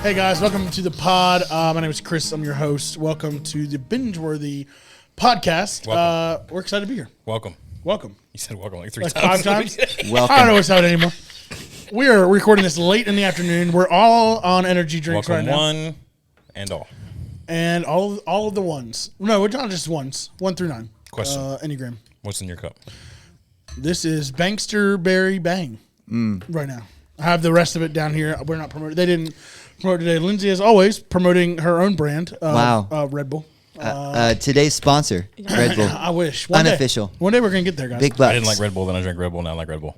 Hey guys, welcome to the pod. My name is Chris. I'm your host. Welcome to the Bingeworthy Podcast. We're excited to be here. Welcome. You said welcome like three five times. times. Welcome. I don't know what's happening anymore. We are recording this late in the afternoon. We're all on energy drinks Welcome right now. one and all. And all of the ones. No, we're not just ones. 1 through 9. Question. Enneagram. What's in your cup? This is Bankster Berry Bang right now. I have the rest of it down here. We're not promoting. They didn't promote today. Lindsay, as always, promoting her own brand. Wow. Red Bull. Today's sponsor, Red Bull. I wish. Unofficial. One day we're going to get there, guys. Big bucks. I didn't like Red Bull, then I drank Red Bull, now I like Red Bull.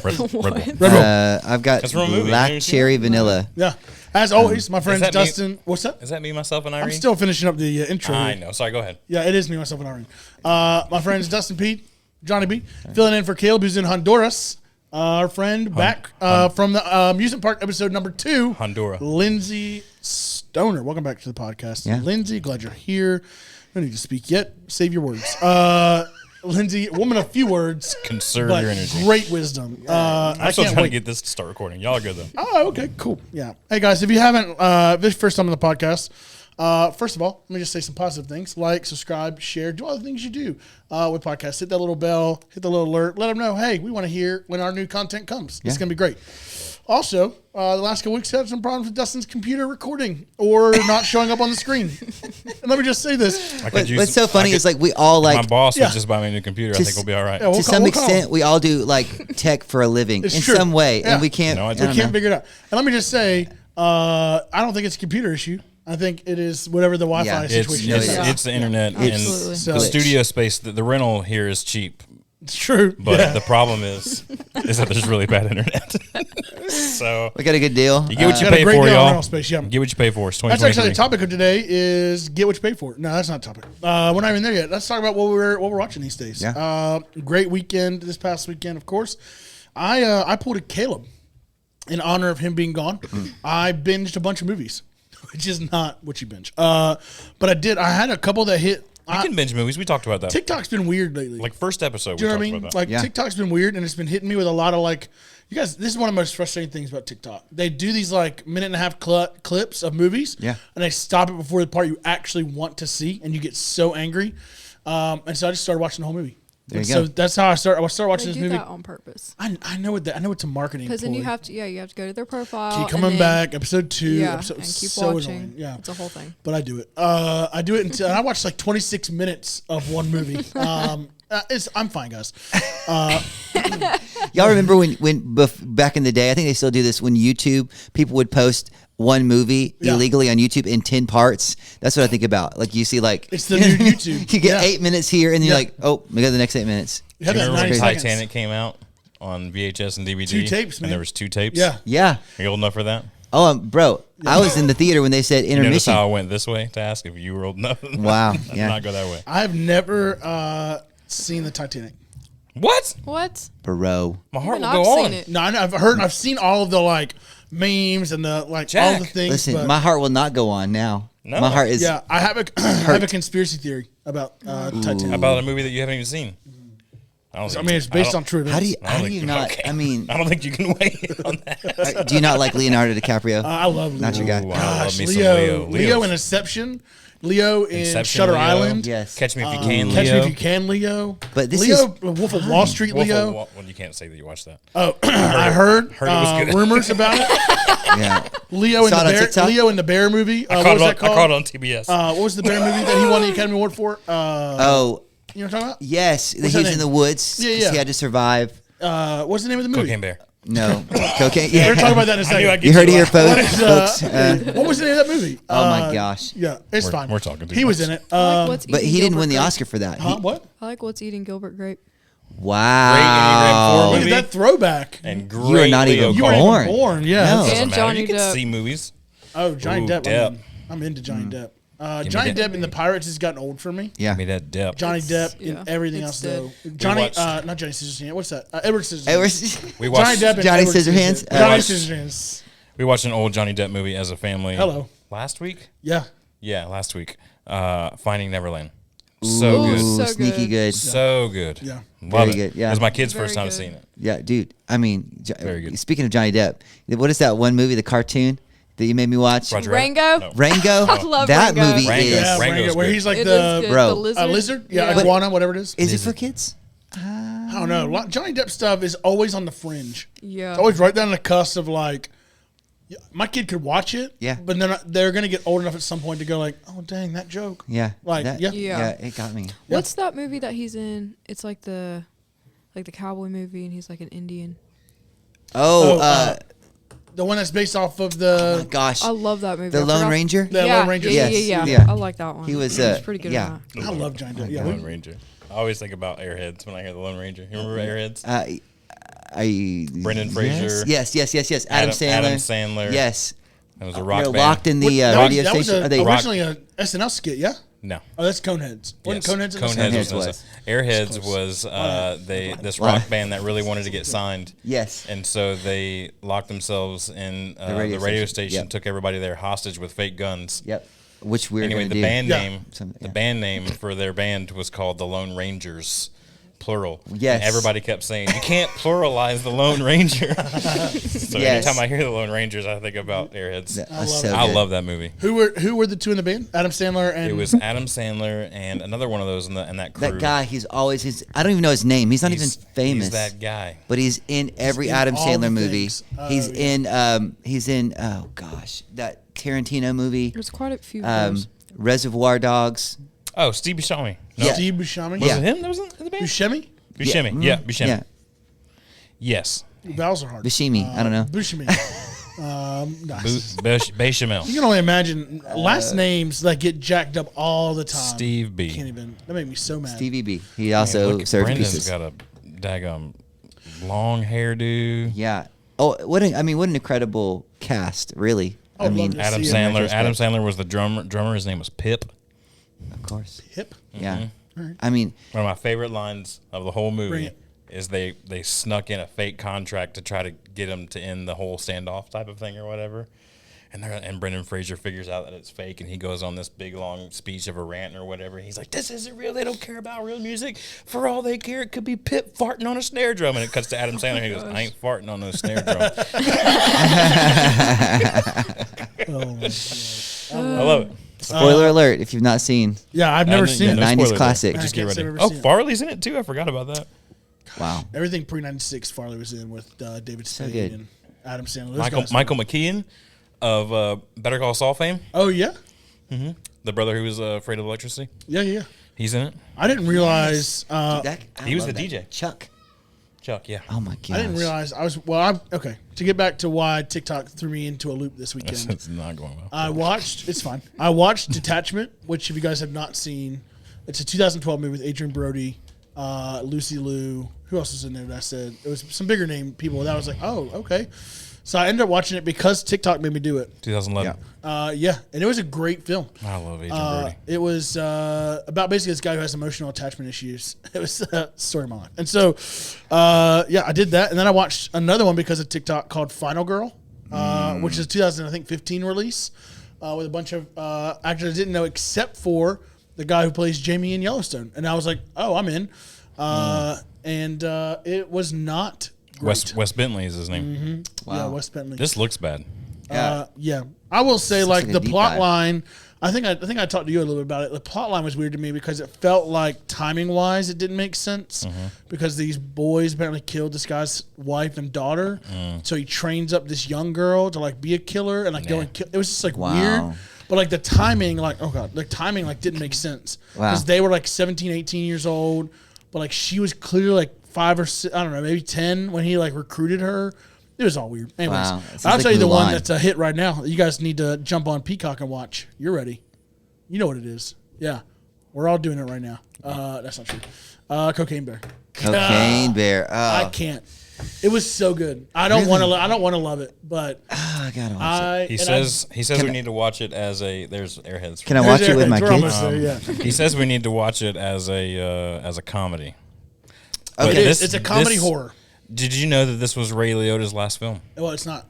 Red Bull. Red Bull. I've got That's from a movie. black cherry vanilla. Yeah. As always, my friends that me? Dustin. What's that? Is that me, myself, and Irene? I'm still finishing up the intro. I know. Sorry, go ahead. Yeah, it is me, myself, and Irene. My friends Dustin Pete, Johnny B, filling in for Caleb, who's in Honduras. Our friend back from the amusement park episode number 2, Honduras. Lindsay Stoner. Welcome back to the podcast. Yeah. Lindsay, glad you're here. No need to speak yet. Save your words. Lindsay, woman of few words. Conserve but your energy. great wisdom. I'm I still can't trying wait. to get this to start recording. Y'all are good, though. Oh, okay, cool. Yeah. Hey, guys, if you haven't, this is first time on the podcast, first of all, let me just say some positive things. Like, subscribe, share, do all the things you do with podcasts. Hit that little bell, hit the little alert. Let them know, hey, we want to hear when our new content comes. It's going to be great. Also, the last couple weeks had some problems with Dustin's computer recording or not showing up on the screen. And let me just say this. What's so funny is like we all like my boss Yeah. would just buy me a new computer. I think we'll be all right. Yeah, to some extent we all do like tech for a living It's in true. some way, Yeah. and we can't. No, I I don't We don't can't know. figure it out. And let me just say, I don't think it's a computer issue. I think it is whatever the Wi-Fi Yeah. situation It's- is. Yeah. It's the internet Absolutely. and So- the studio space. The rental here is cheap, It's true. but Yeah. the problem is that there's really bad internet. So We got a good deal. you get what you got a pay great for, deal on y'all. rental space, yeah. Get what you pay for. It's That's actually 2023. the topic of today is get what you pay for. No, that's not the topic. We're not even there yet. Let's talk about what we're watching these days. Yeah. Great weekend this past weekend, of course. I pulled a Caleb in honor of him being gone. I binged a bunch of movies, which is not what you binge. But I did. I had a couple that hit. You can binge movies. We talked about that. TikTok's been weird lately. Like first episode, Do you know what I we mean? talked about that. Like TikTok's been weird, and it's been hitting me with a lot of like, you guys. This is one of the most frustrating things about TikTok. They do these like minute and a half clips of movies, Yeah. and they stop it before the part you actually want to see, and you get so angry. And so I just started watching the whole movie. There you So go. that's how I started. I started watching They this do movie. that on purpose. I know what I know it's a marketing. Because then you ploy. have to, you have to go to their profile. keep coming and then, back. Episode 2. Yeah, episode, and keep so watching. annoying. Yeah, It's a whole thing. but I do it. I do it until and I watched like 26 minutes of one movie. I'm fine, guys. Y'all remember when back in the day? I think they still do this. When YouTube people would post one movie Yeah. illegally on YouTube in 10 parts. That's what I think about. Like you see, like It's the new YouTube. you get Yeah. 8 minutes here, and then you're Yeah. like, oh, we got the next 8 minutes. You have that Remember 90 when seconds. Titanic came out on VHS and DVD? 2 tapes, man. And there was 2 tapes? Yeah. Yeah. Are you old enough for that? Oh, I was in the theater when they said You notice intermission. how I went this way to ask if you were old enough? Wow, I did yeah. not go that way. I've never seen the Titanic. What? What? Bro. My heart Even will I've go seen on. it. No, I know, I've seen all of the like memes and the like all Jack, the things. Listen, but my heart will not go on now. No. My heart is. yeah, I have a conspiracy theory about Titanic. About a movie that you haven't even seen. I I mean, it's based on true events. How do you not? okay. I mean, I don't think you can weigh in on that. do you not like Leonardo DiCaprio? I love Leo. Not your guy. Ooh, I Gosh, love me some Leo. Leo. Leo Leo's- in Inception. Leo in Inception, Shutter Leo. Island. Yes. Catch Me If You Can, Catch Me Leo. If You Can, Leo. But this Leo, is- Wolf of Wall Street, Wolf of Leo. Wall- Well, you can't say that you watched that. Oh, I heard, Heard it was good. rumors about it. Yeah. Leo in Saw the it on bear. TikTok? Leo in the bear movie. I What caught was it that on, I caught called? it on TBS. What was the bear movie that he won the Academy Award for? Oh, You know what I'm talking about? yes. He's that in name? the woods. Yeah, 'cause yeah. He had to survive. What's the name of the movie? Cocaine Bear. No. Cocaine. We're Yeah. talking about that in a I knew second. I'd get You heard it here, What is, folks. what was the name of that movie? Oh, my gosh. Yeah, it's fine. we're talking too He was much. in it. I like What's But Eating he didn't Gilbert win the Grape. Oscar for that. Huh? What? I like What's Eating Gilbert Grape. Wow. Look movie. at that throwback. And great You are not Leo even You Cole. weren't even born. born. Yeah. No. Doesn't And matter. Johnny You can Depp. see movies. Oh, Johnny Ooh, Depp. Depp. I'm into Johnny Depp. me Johnny that. Depp in The Pirates has gotten old for me. Yeah. Give me that depth. Johnny It's- Depp yeah, in everything it's else, dead. though. Johnny, watched- not Johnny Scissorhands. What's that? Edward Scissorhands. We We Johnny watched, Depp and Johnny Edward Scissorhands? Johnny watched- Scissorhands. we watched an old Johnny Depp movie as a family. Hello. Last week? Yeah. Yeah, last week. Finding Neverland. So Ooh, good. so sneaky good. good. So good. Yeah. Love Very it. good, yeah. It was my kid's Very first time good. seeing it. Yeah, dude. I mean, Very good. speaking of Johnny Depp, what is that one movie, the cartoon? that you made me watch? Roger Rango? Rabbit? No. Rango. I love that Rango. movie Rango. is. Yeah, Rango's Rango, where good. he's like It is the good. Bro. The lizard. a lizard, yeah, But- iguana, whatever it is. Is it for kids? I don't know. Johnny Depp stuff is always on the fringe. Yeah. It's always right down the cusp of like, my kid could watch it, Yeah. but then they're gonna get old enough at some point to go like, oh dang, that joke. Yeah. Like, that, yeah. Yeah. It got me. What's that movie that he's in? It's like the cowboy movie, and he's like an Indian. The one that's based off of Oh my the gosh. I love that movie. The I Lone forgot- Ranger? The Yeah, Lone Ranger. Yeah, Yes. yeah, Yeah. I like that one. He was, He pretty good. yeah. at I love Johnny Depp. Yeah, The Lone Ranger. I always think about Airheads when I hear the Lone Ranger. You remember Airheads? Brendan Fraser. Yes. Adam Sandler. Adam Sandler. Yes. It was a rock They're band. locked in the that radio was station. Are they originally a SNL skit, yeah. No. Oh, that's Coneheads. Wasn't Yes. Coneheads? in this? Coneheads was. was. Airheads was this rock band that really wanted to get signed. Yes. And so they locked themselves in the radio station, Yep. took everybody there hostage with fake guns. Yep. Which we're Anyway, gonna the do. band Yeah. name, Yeah. band name for their band was called the Lone Rangers, plural. Yes. And everybody kept saying you can't pluralize the Lone Ranger. So Yes. anytime I hear the Lone Rangers, I think about Airheads. That's love so it. I good. love that movie. Who were the two in the band? Adam Sandler and It was Adam Sandler and another one of those in that crew. That guy, I don't even know his name. He's not even famous. He's that guy. But he's in every in Adam all Sandler the movie. things. He's Yeah. in oh gosh, that Tarantino movie, There's quite a few. of those. Reservoir Dogs. Oh, Steve Buscemi. No, Yeah. Steve Buscemi. was Yeah. it him that was in the band? Buscemi. Buscemi. Yeah, Buscemi. Yeah, Yes. Vowels are hard. Buscemi. I don't know. Buscemi. Nice. Bechamel. You can only imagine last names that get jacked up all the time. Steve B. Can't even. That made me so mad. Stevie B. He also Look at served Brendan's pieces. got a daggum long hairdo. Yeah. Oh, what an incredible cast, really. I would love to Adam see him. Sandler. Adam Sandler was the drummer. His name was Pip. Of course. Hip. Yeah. All right. I mean, One of my favorite lines of the whole Bring movie it. is they snuck in a fake contract to try to get him to end the whole standoff type of thing or whatever. And Brendan Fraser figures out that it's fake, and he goes on this big long speech of a rant or whatever. He's like, "This isn't real. They don't care about real music. For all they care, it could be Pip farting on a snare drum." And it cuts to Adam Sandler. He goes, "I ain't farting on no snare drum." Oh my God. I love it. spoiler alert if you've not seen Yeah, I've never seen no it. 90s spoilers there. classic. Just I get can't say ready. I've ever Oh, seen it. Farley's in it too. I forgot about that. Wow. Everything pre-96 Farley was in with David Spade good. and Adam Sandler. Those guys Michael were- McKeon of Better Call Saul fame, Oh yeah, the brother who was afraid of electricity. yeah. He's in it. I didn't realize. I He was love the that. DJ. Chuck. Chuck, yeah. Oh my god. I didn't realize I was. Well, I'm okay. To get back to why TikTok threw me into a loop this weekend. It's not going well. I watched. It's fine. I watched Detachment, which if you guys have not seen, it's a 2012 movie with Adrian Brody, Lucy Liu. Who else was in there? That I said it was some bigger name people. That I was like, oh, okay. So I ended up watching it because TikTok made me do it. 2011. Yeah, and it was a great film. I love Adrian Brody. It was about basically this guy who has emotional attachment issues. It was the story of my life. And so, yeah, I did that. And then I watched another one because of TikTok called Final Girl, which is a 2015 release with a bunch of actors I didn't know except for the guy who plays Jamie in Yellowstone. And I was like, oh, I'm in. And it was not great. Wes Bentley is his name. Yeah, Wes Bentley. This looks bad. Yeah, I will say Looks like like a the deep plot dive. line. I think I talked to you a little bit about it. The plot line was weird to me because it felt like timing wise it didn't make sense because these boys apparently killed this guy's wife and daughter. So he trains up this young girl to like be a killer and like go and kill. It was just like Wow. weird. But like the timing, like oh god, the timing like didn't make sense Wow. because they were like 17, 18 years old, but like she was clearly like 5 or 6, I don't know, maybe 10 when he like recruited her. It was all weird. Anyways, Wow. It sounds I'll like tell you the one Mulan. that's a hit right now. You guys need to jump on Peacock and watch. You're ready. You know what it is. Yeah. We're all doing it right now. That's not true. Cocaine Bear. Cocaine Bear. Oh, I can't. It was so good. I don't want to. I don't want to love it, but I gotta watch it. He says we need to watch it as a. There's Airheads. Can I watch it with my We're kids? almost there, yeah. He says we need to watch it as a comedy. Okay. It is. It's a comedy this- horror. Did you know that this was Ray Liotta's last film? Well, it's not.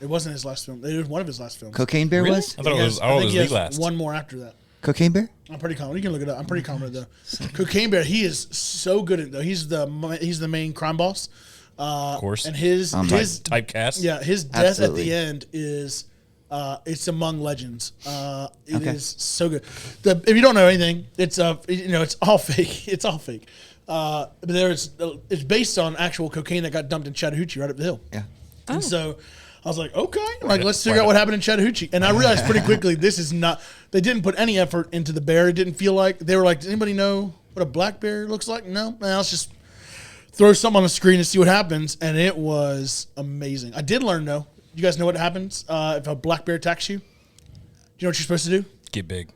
It wasn't his last film. It was one of his last films. Cocaine Bear Really? was? I thought it He was. has- I thought it think was he the has last. one more after that. Cocaine Bear? I'm pretty confident. You can look it up. I'm pretty confident though. Cocaine Bear. He is so good at it though. He's the main crime boss. Of course. And his Typecast. yeah, his death Absolutely. at the end is It's among legends. It Okay. is so good. If you don't know anything, it's it's all fake. It's all fake. But it's based on actual cocaine that got dumped in Chattahoochee right up the hill. Yeah. And so I was like, okay, let's figure out what happened in Chattahoochee. And I realized pretty quickly this is not. They didn't put any effort into the bear. It didn't feel like they were like, does anybody know what a black bear looks like? No, let's just throw something on the screen and see what happens. And it was amazing. I did learn though. You guys know what happens if a black bear attacks you? Do you know what you're supposed to do? Get big.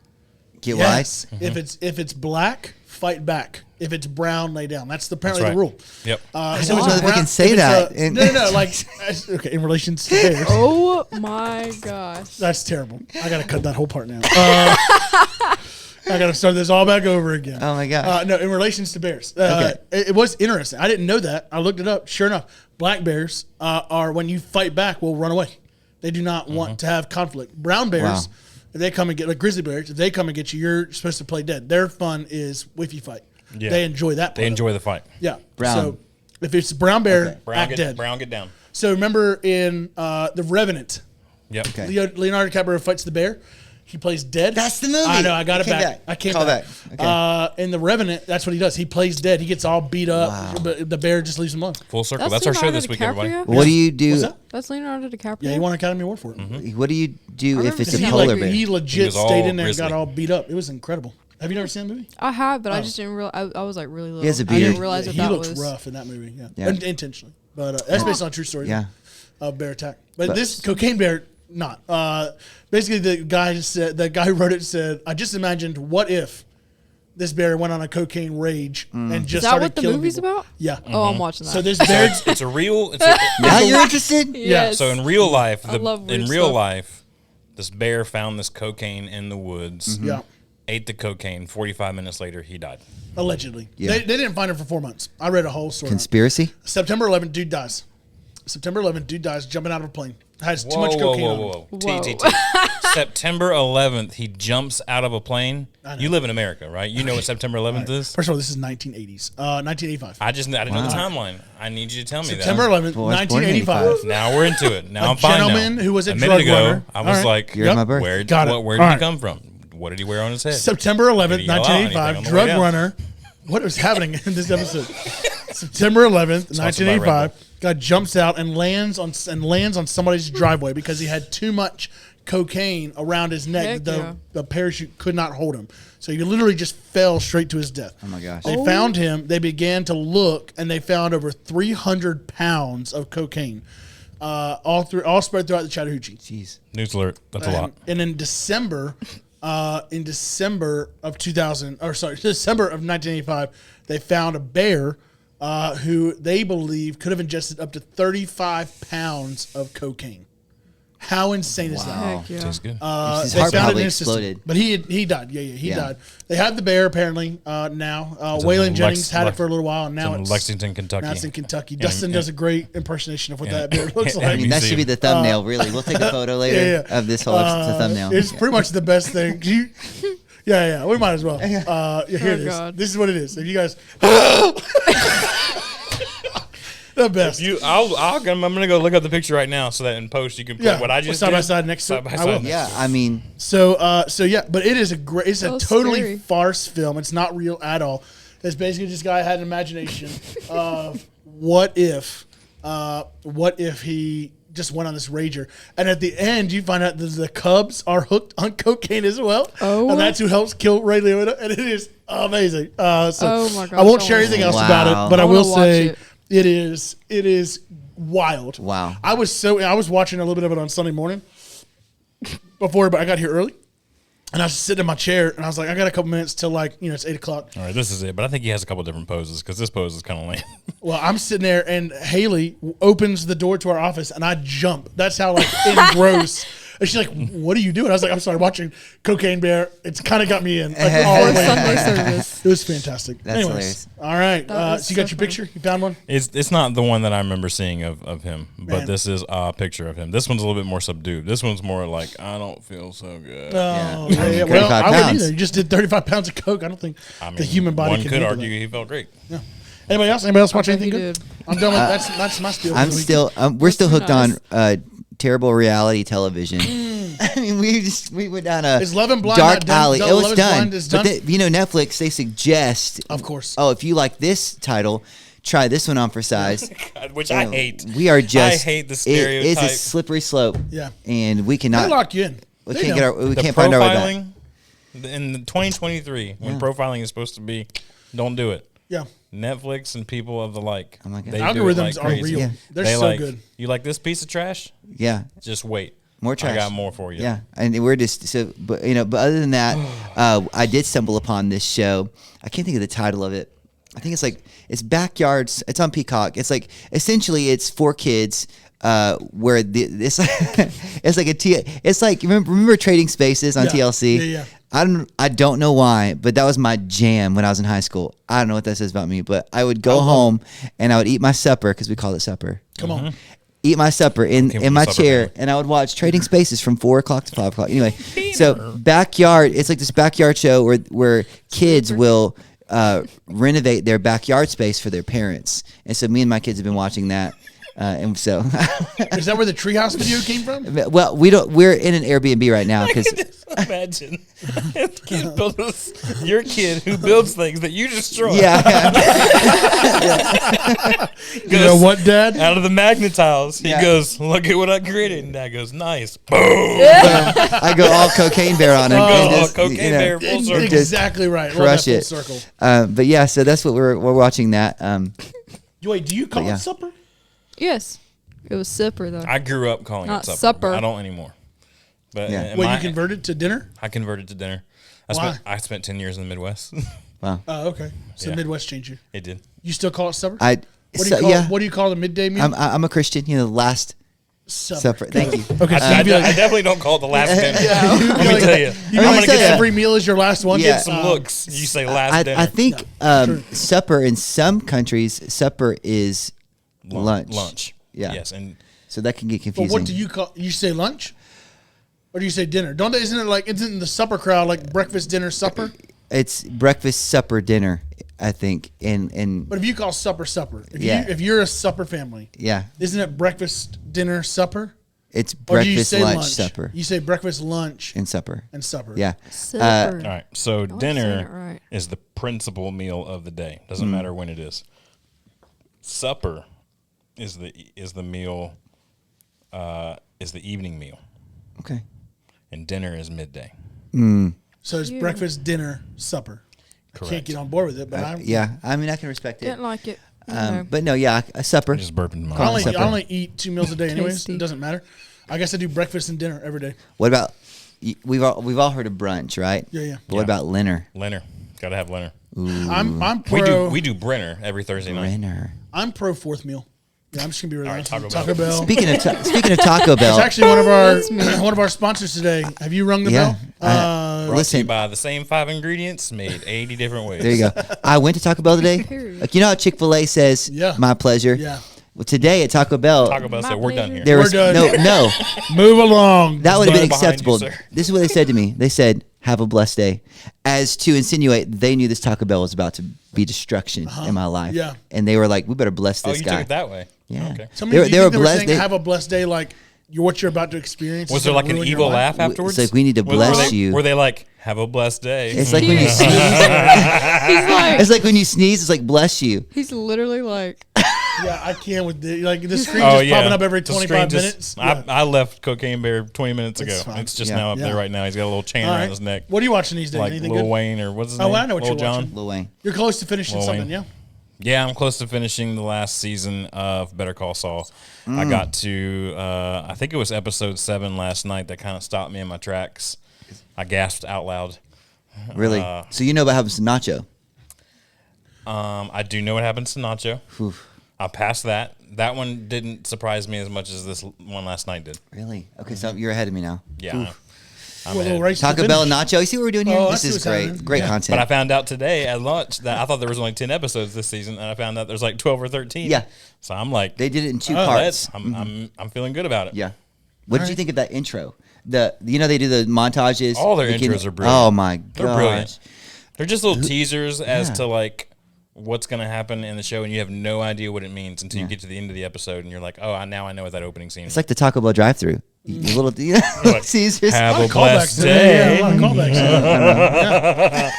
Get Yes. wide. If it's black, fight back. If it's brown, lay down. That's apparently That's the rule. Yep. I don't know if we can say if that. it's no. Like okay, in relation to bears. Oh my gosh. That's terrible. I gotta cut that whole part now. I gotta start this all back over again. Oh my gosh. No, in relations to bears. Okay. It was interesting. I didn't know that. I looked it up. Sure enough, black bears are when you fight back, will run away. They do not want to have conflict. Brown bears, Wow. if they come and get like grizzly bears, if they come and get you, you're supposed to play dead. Their fun is if you fight. Yeah. They enjoy that. They part of enjoy it. the fight. Yeah. Brown. So if it's a brown bear, act dead. Brown, get down. So remember in The Revenant, Yep. Okay. Leonardo DiCaprio fights the bear. He plays dead. That's the movie. I know. I got it Came back. back. I came Call back. Okay. In The Revenant, that's what he does. He plays dead. He gets all beat up, Wow. but the bear just leaves him alone. Full circle. That's That's our show Leonardo this week, DiCaprio? everybody. What do you do? What's that? That's Leonardo DiCaprio. Yeah, he won an Academy Award for it. What do you do if it's a remember He, polar like, bear? he legit was all stayed in there and grizzly. got all beat up. It was incredible. Have you never seen the movie? I have, but I just didn't realize. I was like really little. has a I beard. didn't realize Yeah, what he that looks was. rough in that movie. Yeah, Yeah. intentionally. But that's based on a true story. Yeah. Bear attack. But But- this cocaine bear, not. Basically, the guy who wrote it said, I just imagined what if this bear went on a cocaine rage and just Is that started what the killing movie's people. about? Yeah. Oh, I'm watching that. So this bear, It's a real. It's a, Now you're interested? yes. So in real life, I love weird in real stuff. life, this bear found this cocaine in the woods. yeah, Ate the cocaine. 45 minutes later, he died. allegedly. Yeah. They didn't find him for 4 months. I read a whole story. Conspiracy? September 11th, dude dies. September 11th, dude dies jumping out of a plane. Has too much cocaine on him. Whoa. T. September 11th, he jumps out of a plane. I know. You live in America, right? You know what September 11th is? First of all, this is 1980s. 1985. I didn't know the Wow. timeline. I need you to tell me September that. 11th, Well, I was born in 1985. Now we're into it. Now A I'm fine now. gentleman who was a minute drug ago, runner. I All was right. like, Year of my birth. where Got it. where did All he right. come from? What did he wear on his head? September 11th, Did he yell out anything 1985, on the way drug down? runner. What is happening in this episode? September 11th, Sponsored by Red 1985, guy jumps out and lands on somebody's driveway because he had too much cocaine around his neck. Heck that yeah. the parachute could not hold him. So he literally just fell straight to his death. Oh my gosh. They found him. They began to look, and they found over 300 pounds of cocaine, all spread throughout the Chattahoochee. Jeez. News alert. That's a lot. And in December of 1985, they found a bear who they believe could have ingested up to 35 pounds of cocaine. How insane is that? Heck yeah. Tastes good. His They heart found it probably in his system. exploded. But he died. He died. They had the bear apparently now. in Waylon Jennings had it Lex- for a little while, and now in it's Lexington, Kentucky. Now it's in Kentucky. And- Dustin and- does a great impersonation of what and- that bear looks and- I like. mean, that should be the thumbnail, really. We'll take a photo later Yeah. of this whole thumbnail. It's pretty much the best thing. Yeah, we might as well. Here it is. God. This is what it is. If you guys, the best. I'm gonna go look up the picture right now so that in post you can put what I just side did. by side next to it. Side by I side will. next Yeah, I mean, So yeah, but it is it's a So totally scary. farce film. It's not real at all. It's basically this guy had an imagination of what if he just went on this rager, and at the end you find out that the Cubs are hooked on cocaine as well. Oh. And that's who helps kill Ray Liotta, and it is amazing. So Oh my gosh, I won't I share wanna anything see else it. about Wow. it, but I I will wanna watch say it. it is wild. wow. I was watching a little bit of it on Sunday morning before, but I got here early, and I was sitting in my chair, and I was like, I got a couple minutes till it's 8 o'clock. All right, this is it. But I think he has a couple different poses because this pose is kind of lame. Well, I'm sitting there, and Haley opens the door to our office, and I jump. That's how engrossed. And she's like, "What are you doing?" I was like, "I'm sorry, watching Cocaine Bear. It's kind of got me in." Like, all the Or way. Sunday service. It was fantastic. That's Anyways, hilarious. all right. That was So you got so your fun. picture? You found one? It's not the one that I remember seeing of him, but Man. this is a picture of him. This one's a little bit more subdued. This one's more like I don't feel so good. Oh, Yeah. yeah. 35 Well, I wouldn't pounds. either. You just did 35 pounds of coke. I don't think the human body one can could handle argue that. he felt great. Yeah. Anybody else? Anybody else watch bet anything he good? did. I'm done with that's my spiel. for I'm the week. still, we're still hooked nice. on terrible reality television. mean, we went down a Is Love and Blind dark not done? alley. No, It was Love is done. Blind is done? But Netflix, they suggest, Of course. oh, if you like this title, try this one on for size. God, which I hate. We are just. I hate the It's stereotype. a slippery slope. Yeah. And we They cannot. lock you in. We They can't know. we The can't find our way back. profiling in 2023 when profiling is supposed to be, don't do it. Yeah. Netflix and people of the like. Oh my God. They do it Algorithms like are crazy. real. Yeah. They're They so like, good. You like this piece of trash? Yeah. Just wait. More trash. I got more for you. Yeah, and we're just so, but but other than that, I did stumble upon this show. I can't think of the title of it. I think it's Backyards. It's on Peacock. It's like essentially it's for kids. Where it's it's like remember Trading Spaces on Yeah. TLC. Yeah. I don't know why, but that was my jam when I was in high school. I don't know what that says about me, but I would go home and I would eat my supper because we called it supper. Come on. Eat my supper in from my the supper chair, family. and I would watch Trading Spaces from 4 o'clock to 5 o'clock. Anyway, so backyard. It's like this backyard show where kids will renovate their backyard space for their parents, and so me and my kids have been watching that, and so. Is that where the treehouse video came from? Well, we're in an Airbnb right now because Imagine your kid who builds things that you destroy. yeah, You know what, Dad? Out of the magnetiles, he Yeah. goes, "Look at what I created." And Dad goes, "Nice." Boom. I go all cocaine bear on him. and just, Cocaine Bear full circle. Exactly right. Crush Love that it. full circle. But yeah, so that's what we're watching that. Wait, do you call yeah. it supper? Yes. It was supper though. I grew up calling Not it supper. supper. I don't anymore. But Yeah. in Wait, my- you converted to dinner? I converted to dinner. Why? I spent 10 years in the Midwest. Wow, Oh, okay. So Yeah. Midwest changed you. It did. You still call it supper? I What do so, you call yeah. What do you call the midday meal? I'm a Christian. You know, the last supper. Thank you. Okay, so I you'd be like, definitely don't call it the last dinner. you'd be Let me like- tell you. you'd be I'm like, gonna tell ya. every meal is your last one. Yeah. Some looks. You say last dinner. I think supper in some countries, supper is lunch. Lunch. Yeah. Yes. And So that can get But confusing. what do you call? You say lunch, or do you say dinner? Don't they? Isn't it like isn't the supper crowd like breakfast, dinner, supper? It's breakfast, supper, dinner. I think. And But if you call supper, supper. Yeah. If you're a supper family, yeah, isn't it breakfast, dinner, supper? it's Or do you breakfast, say lunch, supper, You say breakfast, lunch, and supper. and supper. Yeah. Supper. all right. So saying it dinner right. is the principal meal of the day. Doesn't matter when it is. Supper is the meal. Is the evening meal, Okay. and dinner is midday. So it's Yeah. breakfast, dinner, supper. I can't Correct. get on board with it, but I'm, Yeah. I mean, I can respect it. Didn't like it. No. But no, yeah, a supper. Just burping my I only, supper. I only eat 2 meals a day, anyways. Tasty. It doesn't matter. I guess I do breakfast and dinner every day. What about we've all heard of brunch, right? Yeah, yeah. But what Yeah. about dinner? Leonard. Gotta have Leonard. I'm pro. We do Brenner every Thursday night. Dinner. I'm pro fourth meal. Yeah, I'm just gonna be real. All right, honest. Taco Bell. Speaking of Taco Bell, It's actually one of our That's me. one of our sponsors today. Have you rung the Yeah. bell? Brought to you listen. by the same 5 ingredients made 80 different ways. There you go. I went to Taco Bell today. Period. Like you know how Chick-fil-A says, Yeah. "My pleasure." Yeah. Well, today at Taco Bell, Taco Bell said, "We're done here." there We're was done. no. Move along. That would have been Behind you, acceptable. sir. This is what they said to me. They said, "Have a blessed day," as to insinuate they knew this Taco Bell was about to be destruction in my life. Yeah. And they were like, "We better bless Oh, this you guy." took it that way. Yeah. Okay. Somebody, They were- do you they think were they were blessed. saying They- have a blessed day, like what you're about to experience. Was is there gonna like an ruin your evil life? laugh afterwards? It's like, we need to bless you. Were they like, "Have a blessed day"? It's like when you sneeze. He's like, It's like when you sneeze. It's like bless you. he's literally like, Yeah, I can't with the like the screen Oh, just yeah. popping up every The 25 screen minutes. just- Yeah. I left Cocaine Bear 20 minutes ago. It's fine. It's just Yeah. now up Yeah. there right now. He's got a little chain All around right. his neck. What are you watching these days? Like Anything Lil good? Wayne or what's his Oh, name? I know what Lil you're Jon? watching. Lil Wayne. You're close to finishing Lil something, Wayne. yeah. Yeah, I'm close to finishing the last season of Better Call Saul. I got to, I think it was episode 7 last night that kind of stopped me in my tracks. I gasped out loud. Really? So you know about happens to Nacho? I do know what happens to Nacho. Whew. I passed that. That one didn't surprise me as much as this one last night did. Really? Okay, so you're ahead of me now. Yeah. I'm Well, a little ahead. race to Taco Bell and finish. Nacho. You see what we're doing here? Oh, I This see is what's great. happening. Great Yeah. content. But I found out today at lunch that I thought there was only 10 episodes this season, and I found out there's like 12 or 13. Yeah. So I'm like, They did it in 2 oh, parts. I'm feeling good about it. Yeah. What did you think of that intro? You know they do the montages. All their beginning- intros are brilliant. Oh my god. They're brilliant. They're just little teasers as Yeah. to like what's going to happen in the show, and you have no idea what it means until you Yeah. get to the end of the episode, and you're like, oh, now I know what that opening scene It's is. like the Taco Bell drive-through. The little, Caesars. Have A lot a of callbacks blessed today. Yeah, day. a lot of callbacks. Yeah.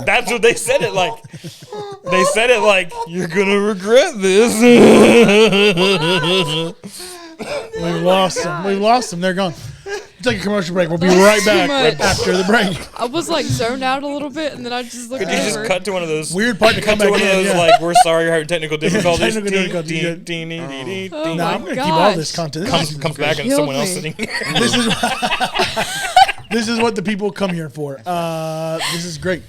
That's what they said it like. They said it like, you're going to regret this. We lost them. We lost them. They're gone. Take a commercial break. We'll be right back much. after the break. I was like zoned out a little bit, and then I just looked Could you just over. cut to one of those Weird part to come cut to back one of in. those Yeah. like, we're sorry you're having technical difficulties. technical difficulties, yeah. Oh No, my I'm going to keep all this gosh. content. Comes back and Killed someone else me. sitting here. This is what the people come here for. This is great.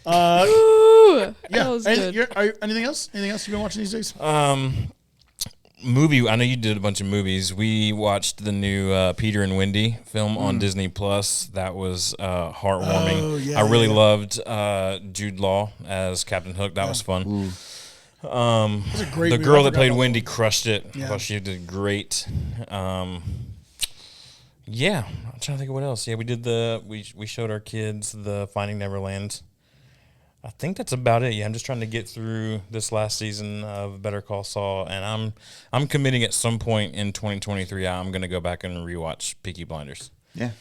Ooh, Yeah. that was And good. anything else? Anything else you've been watching these days? Movie. I know you did a bunch of movies. We watched the new Peter and Wendy film on Disney Plus. That was heartwarming. Oh, yeah, I really yeah. loved Jude Law as Captain Hook. That was fun. It was a great The movie. girl I that forgot played about Wendy crushed it. I Yeah. thought she did great. Yeah, I'm trying to think of what else. Yeah, we did we showed our kids the Finding Neverland. I think that's about it. Yeah, I'm just trying to get through this last season of Better Call Saul, and I'm committing at some point in 2023. I'm going to go back and rewatch Peaky Blinders. Yeah.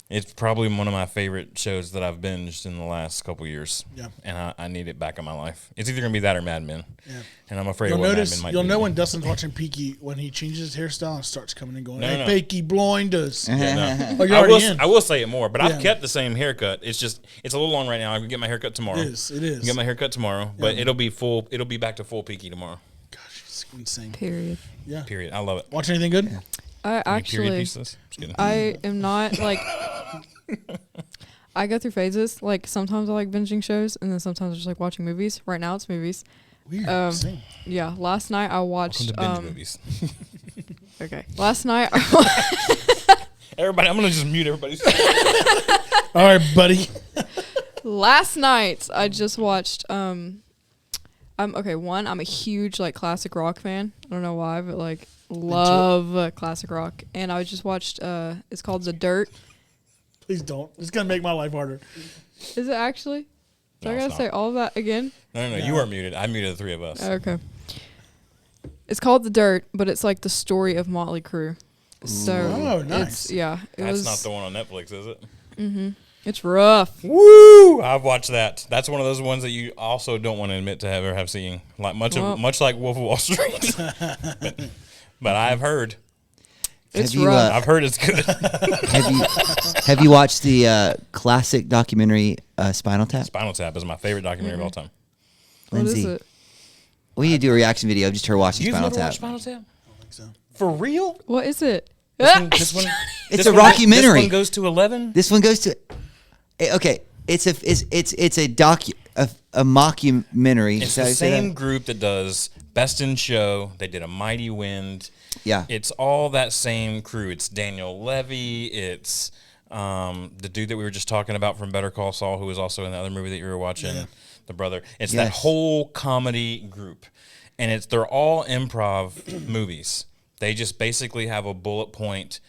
It's probably one of my favorite shows that I've binged in the last couple years. Yeah. And I need it back in my life. It's either going to be that or Mad Men. Yeah. And I'm afraid You'll of what notice. Mad Men might You'll do. know when Dustin's watching Peaky when he changes his hairstyle and starts coming and going. No, Hey, no. Peaky Blinders. Yeah, no. Oh, you're already in. I will say it more, but Yeah. I've kept the same haircut. It's just it's a little long right now. I can get my haircut tomorrow. It is. It is. Get my haircut tomorrow, but it'll be full. It'll be back to full Peaky tomorrow. Gosh, it's insane. Period. Yeah. Period. I love it. Watch anything good? I Any period actually, pieces? Just kidding. I am not like. I go through phases. Like sometimes I like binging shows, and then sometimes I just like watching movies. Right now it's movies. Weird. Same. Yeah, last night I watched. Welcome to binge movies. Okay, last night. Everybody, I'm gonna just mute everybody. All right, buddy. Last night I just watched. I'm a huge like classic rock fan. I don't know why, but like love classic rock. And I just watched. It's called The Dirt. Please don't. It's gonna make my life harder. Is it actually? So No, I it's gotta say not. all of that again. No. You weren't muted. I muted the three of us. Okay. It's called The Dirt, but it's like the story of Motley Crue. So Oh, nice. It That's was. not the one on Netflix, is it? It's rough. Woo! I've watched that. That's one of those ones that you also don't want to admit to have seen. Like much like Wolf of Wall Street. but I've heard. It's Have you, rough. I've heard it's good. Have you watched the classic documentary Spinal Tap? Spinal Tap is my favorite documentary of all time. What is Lindsay, it? we need to do a reaction video of just her watching You've Spinal never Tap. watched Spinal Tap? I don't think so. For real? What is it? This one, It's this a one- rockumentary. This one goes to 11? This one goes to. Okay, it's a mockumentary. It's Is that how the you say that? same group that does Best in Show. They did A Mighty Wind. Yeah. It's all that same crew. It's Daniel Levy. It's the dude that we were just talking about from Better Call Saul, who was also in the other movie that you were watching, the brother. It's that Yes. whole comedy group. And they're all improv movies. They just basically have a bullet point.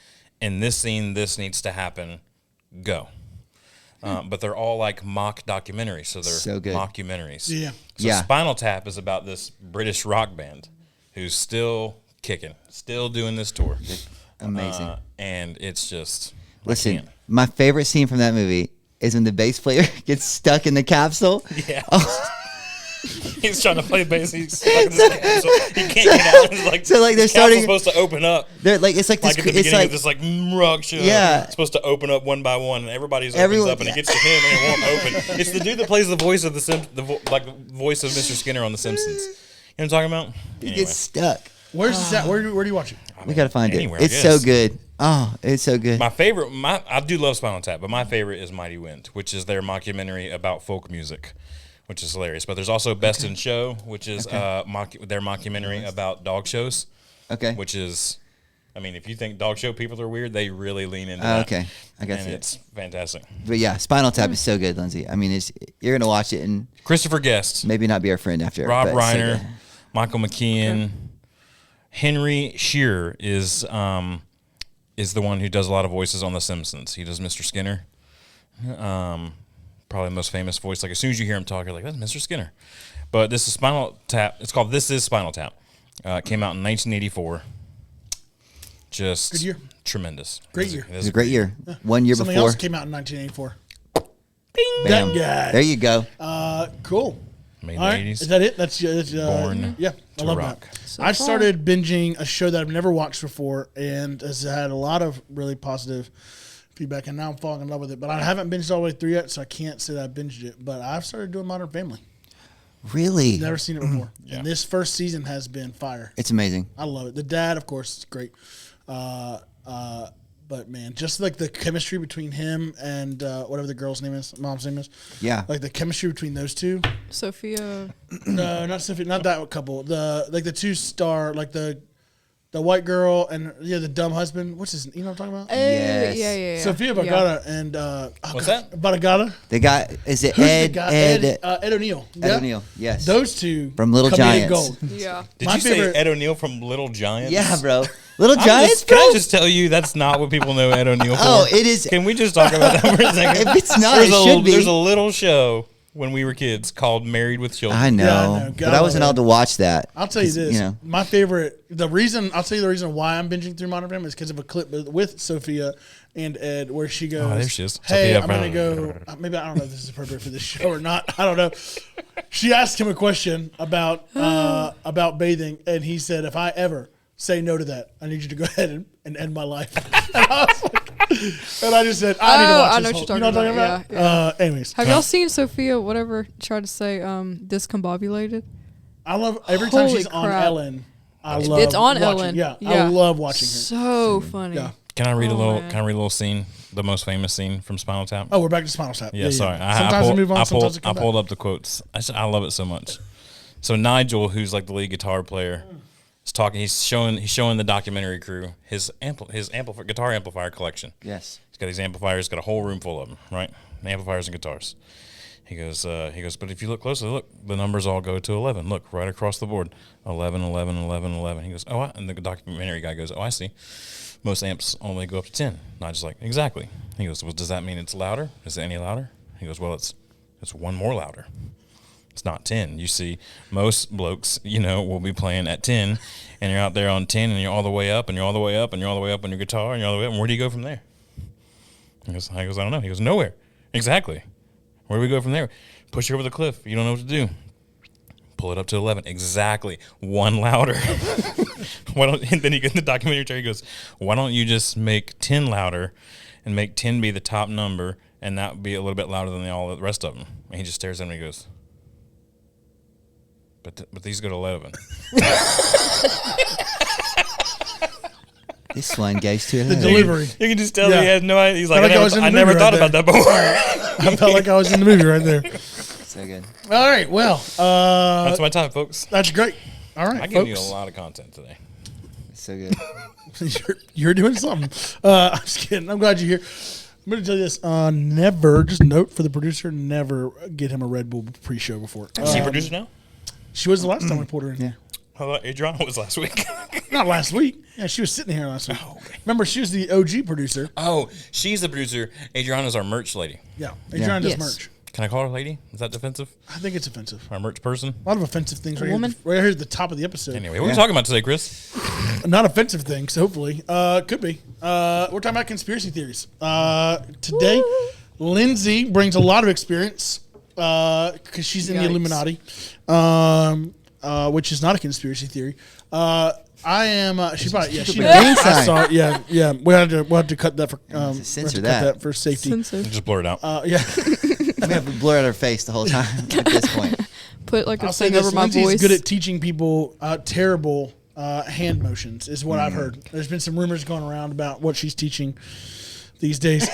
In this scene, this needs to happen. Go. But they're all like mock documentaries, so they're So good. mockumentaries. Yeah. So Yeah. Spinal Tap is about this British rock band who's still kicking, still doing this tour. Amazing. And it's just Listen, can't. my favorite scene from that movie is when the bass player gets stuck in the capsule. Yeah. He's trying to play bass. He's stuck in this capsule. He can't get out. It's like, So, like, they're the capsule's starting- supposed to open up. They're like it's like this. Like at the It's beginning like of this like rock show. Yeah. It's supposed to open up one by one, and everybody's Everyone- opens up, and it gets to him, and it won't open. It's the dude that plays the voice of the voice of Mr. Skinner on The Simpsons. You know what I'm talking about? he Anyway. gets stuck. Where's this at? Where do you watch it? We gotta find Anywhere, it. I It's so guess. good. Oh, it's so good. My favorite, I do love Spinal Tap, but my favorite is Mighty Wind, which is their mockumentary about folk music, which is hilarious. But there's also Best in Show, which is their mockumentary about dog shows, Okay. which is, I mean, if you think dog show people are weird, they really lean into that. Okay. I got And it. it's fantastic. But yeah, Spinal Tap is so good, Lindsay. I mean, you're gonna watch it and Christopher Guest, maybe not be our friend after. Rob but it's so Reiner, good. Michael McKean, Henry Shearer is the one who does a lot of voices on The Simpsons. He does Mr. Skinner. probably the most famous voice. Like as soon as you hear him talk, you're like, that's Mr. Skinner. But this is Spinal Tap. It's called This Is Spinal Tap. It came out in 1984. Just Good year. Tremendous. Great year. It was a great year. 1 year Something before. else came out in 1984. Bam. That guy. There you go. Cool. Made in All the right. 80s. Is that it? That's Born yeah. I to love rock. that. So I've far. started binging a show that I've never watched before and has had a lot of really positive feedback, and now I'm falling in love with it. But I haven't binged all the way through yet, so I can't say that I binged it. But I've started doing Modern Family. Really? Never seen it before. Yeah. And this first season has been fire. It's amazing. I love it. The dad, of course, is great. But man, just like the chemistry between him and whatever the girl's name is, mom's name is. Yeah. Like the chemistry between those two. Sophia. No, not Sophie, not that couple. The two star, like the white girl and the dumb husband. What's his? You know what I'm talking about? Yes. Yeah. Sophia Vergara and What's that? Vergara. The guy, is it Who's Ed? the guy? Ed O'Neill. Ed Yeah. O'Neill, yes. Those two From Little comedic Giants. gold. Yeah. Did My you favorite- say Ed O'Neill from Little Giants? Yeah, bro. Little Giants, Can bro? I just tell you that's not what people know Ed O'Neill for? Oh, it is. Can we just talk about that for a second? If it's not, it should be. There's a little show when we were kids called Married with Children. I know. Yeah, I know. But God I wasn't love allowed to watch that. I'll tell you 'Cause, this. You know, My favorite, the reason why I'm binging through Modern Family is because of a clip with Sophia and Ed where she goes, there she is. hey, Sophia I'm going to go, maybe I don't know if this is appropriate for this show or not. I don't know. She asked him a question about bathing, and he said, if I ever say no to that, I need you to go ahead and end my life. And I was like, and I just said, I need to watch I this know whole, what you're you know what I'm talking talking about? about. Anyways, Have y'all seen Sophia, whatever, try to say discombobulated? I love every time Holy she's on crap. Ellen. I love It's on watching, Ellen. Yeah, I Yeah. love watching her. So funny. Yeah. Can I read a Oh, little? man. Can I read a little scene? The most famous scene from Spinal Tap. Oh, we're back to Spinal Tap. Yeah, sorry. Sometimes we move on. Sometimes we I come pulled back. up the quotes. I love it so much. So Nigel, who's like the lead guitar player, is talking. He's showing the documentary crew his guitar amplifier collection. yes. He's got these amplifiers. Got a whole room full of them. Right, amplifiers and guitars. He goes. But if you look closely, look, the numbers all go to 11. Look right across the board. 11, 11, 11, 11. He goes. Oh, and the documentary guy goes. Oh, I see. Most amps only go up to 10. Not just like, exactly. He goes, well, does that mean it's louder? Is it any louder? He goes, well, it's one more louder. It's not 10. You see, most blokes, will be playing at 10, and you're out there on 10, and you're all the way up, and you're all the way up, and you're all the way up on your guitar, and you're all the way up, and where do you go from there? He goes, I don't know. He goes, nowhere. Exactly. Where do we go from there? Push you over the cliff. You don't know what to do. Pull it up to 11. Exactly. One louder. And then he gets in the documentary chair. He goes, why don't you just make 10 louder and make 10 be the top number and that be a little bit louder than all the rest of them? And he just stares at him and he goes, but these go to 11. This one goes to The delivery. You can just tell Yeah. that he has no idea. He's like, Felt like I was in I the never movie thought right about that before. I felt like I was in the movie right there. So good. All right. Well, That's my time, folks. that's great. All right, I gave you a folks. lot of content today. So good. You're doing something. I'm just kidding. I'm glad you're here. I'm going to tell you this. Never, just note for the producer, never get him a Red Bull pre-show before. Is she producer now? She was the last time we pulled her in. Yeah. How about Adriana was last week? Not last week. Yeah, she was sitting here last week. Remember, she was the OG producer. Oh, she's the producer. Adriana's our merch lady. Yeah, Adriana does Yes. merch. Can I call her lady? Is that defensive? I think it's offensive. Our merch person? A lot of offensive things right woman? here, right here at the top of the episode. Anyway, what are we talking about today, Chris? Not offensive things, hopefully. Could be. We're talking about conspiracy theories. Today, Lindsay brings a lot of experience because she's in the Yikes. Illuminati, which is not a conspiracy theory. I am. She probably. Yeah, she. Gang I sign. saw it. Yeah. We'll have to cut that for. to we censor have to cut that. for safety. Censored. Just blur it out. Yeah. We have to blur out her face the whole time at this point. Put like a I'll say thing this: over my Lindsay's voice. good at teaching people terrible hand motions, is what I've heard. There's been some rumors going around about what she's teaching these days.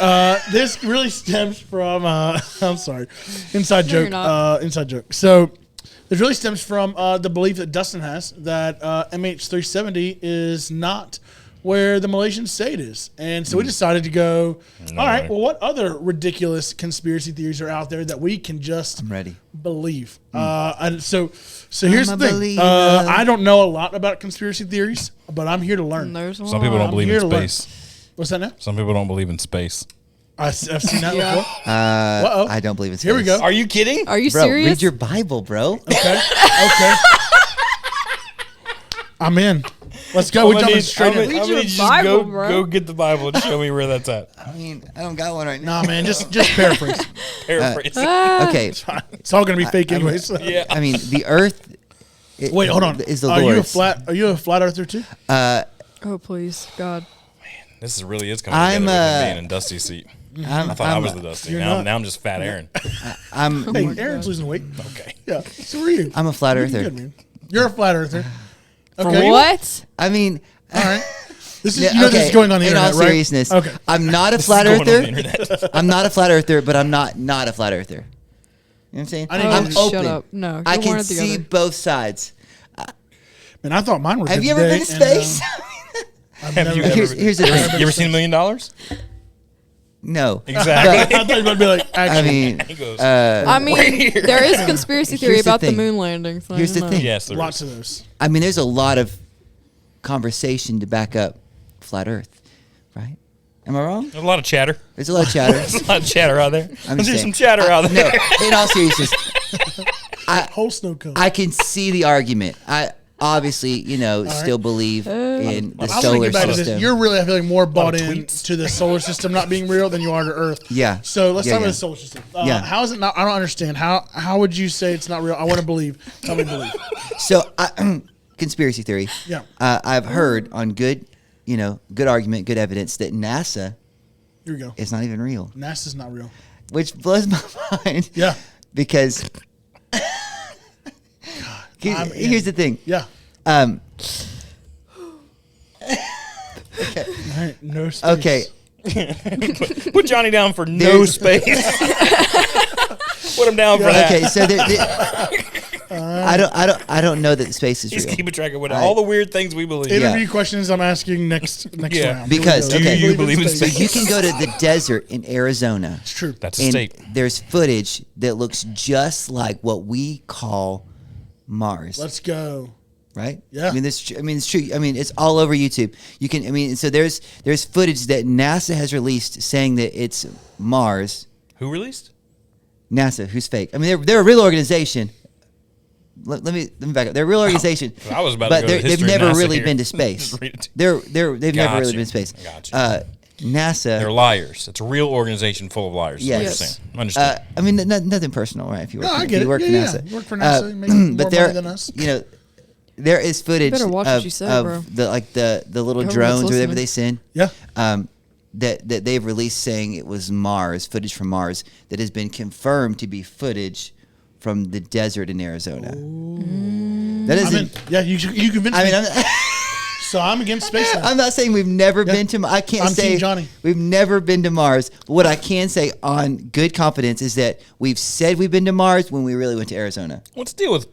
This really stems from I'm sorry, inside No, you're joke. not. Inside joke. So this really stems from the belief that Dustin has that MH370 is not where the Malaysians say it is. And so we decided to go, all right, way. well, what other ridiculous conspiracy theories are out there that we can just I'm ready. believe? And so here's I'm the a thing. believer. I don't know a lot about conspiracy theories, but I'm here to learn. There's Some people don't I'm believe here in to learn. space. What's that now? Some people don't believe in space. I've seen that Yeah. before. Uh-oh. I don't believe it's Here we go. Are you kidding? Are you Bro, serious? read your Bible, bro. Okay. I'm in. Let's go. We're jumping straight in. Read I'm your gonna just Bible, bro. go get the Bible and show me where that's at. I mean, I don't got one right now. Nah, man, just paraphrase. Paraphrase. Okay. It's all gonna be fake anyways. So. yeah. I mean, the earth. Wait, hold on. Is the Are Lord's. Are you a flat earther too? Oh please, God. This really is coming I'm, together with him being in Dusty's seat. I thought I was the Dusty. You're Now not. I'm just Fat Aaron. Hey, Aaron's losing weight. Okay. Yeah. So are you. I'm a flat You're earther. good, man. You're a flat earther. For Okay. what? I mean, All right. This is yeah, you know this is going on the in internet, all right? seriousness, Okay. I'm not a This is flat going on the earther. internet. I'm not a flat earther, but I'm not a flat earther. You know what I'm saying? I didn't I'm get it. open. Shut up. No, I you're can one or the see other. both sides. Man, I thought mine were. Have good you ever today, been to and, space? I've Have never you been- ever- Here's the thing. You ever seen $1 million? No. Exactly. I thought you were gonna be like, I actually. mean, He goes, I mean, there is conspiracy theory Here's the about the thing. moon landing. So Here's I the don't thing. know. yes, there Lots is. of those. I mean, there's a lot of conversation to back up flat Earth, right? Am I wrong? There's a lot of chatter. There's a lot of chatter. There's a lot of chatter out there. I'm There's just some saying. chatter out there. No, in all seriousness, Whole snow cone. I can see the argument. I obviously, still believe in the I want to solar get back to system. this. You're really, I feel like, more bought of in tweets. to the solar system not being real than you are to Earth. Yeah. So let's Yeah, talk about yeah. the solar system. Yeah. How is it not? I don't understand. How would you say it's not real? I want to believe. Tell me believe. So, conspiracy theory. Yeah. I've heard on good argument, good evidence that NASA Here we go. is not even real, NASA's not real. which blows my mind. Yeah. Because I'm in. here's the thing. Yeah. Um, All right. No space. okay. Put Johnny down for no space. Put him down for that. Okay. So I don't know that the space is He's real. keeping track of all the weird things we believe. Interview questions I'm asking next Yeah. round. Because, Here we go. okay. Do you believe in So space? you can go to the desert in Arizona. It's true. That's a And state. there's footage that looks just like what we call Mars. Let's go. Right? Yeah. I mean, it's true. I mean, it's all over YouTube. You can. I mean, so there's footage that NASA has released saying that it's Mars. Who released? NASA, who's fake? I mean, they're a real organization. Let me back up. They're a real organization. I was about to but go to they've history never NASA really here. been to space. Just read it. They've never really Gotcha. been to space. Gotcha. NASA. They're liars. It's a real organization full of liars. Yes. Yes. What you're saying. Understood. I mean, nothing personal, right? If you work, No, I if get you it. work Yeah, for yeah. NASA, You work for NASA, you make more but there, money than us. There is footage better watch what of, you say, of bro. the little Government's drones or whatever listening. they send. Yeah. That they've released saying it was Mars, footage from Mars that has been confirmed to be footage from the desert in Arizona. That I'm in. isn't. Yeah, you convinced I me. mean, So I'm against space now. I'm not saying we've never been to. I can't I'm say Team Johnny. we've never been to Mars. But what I can say on good confidence is that we've said we've been to Mars when we really went to Arizona. Let's deal with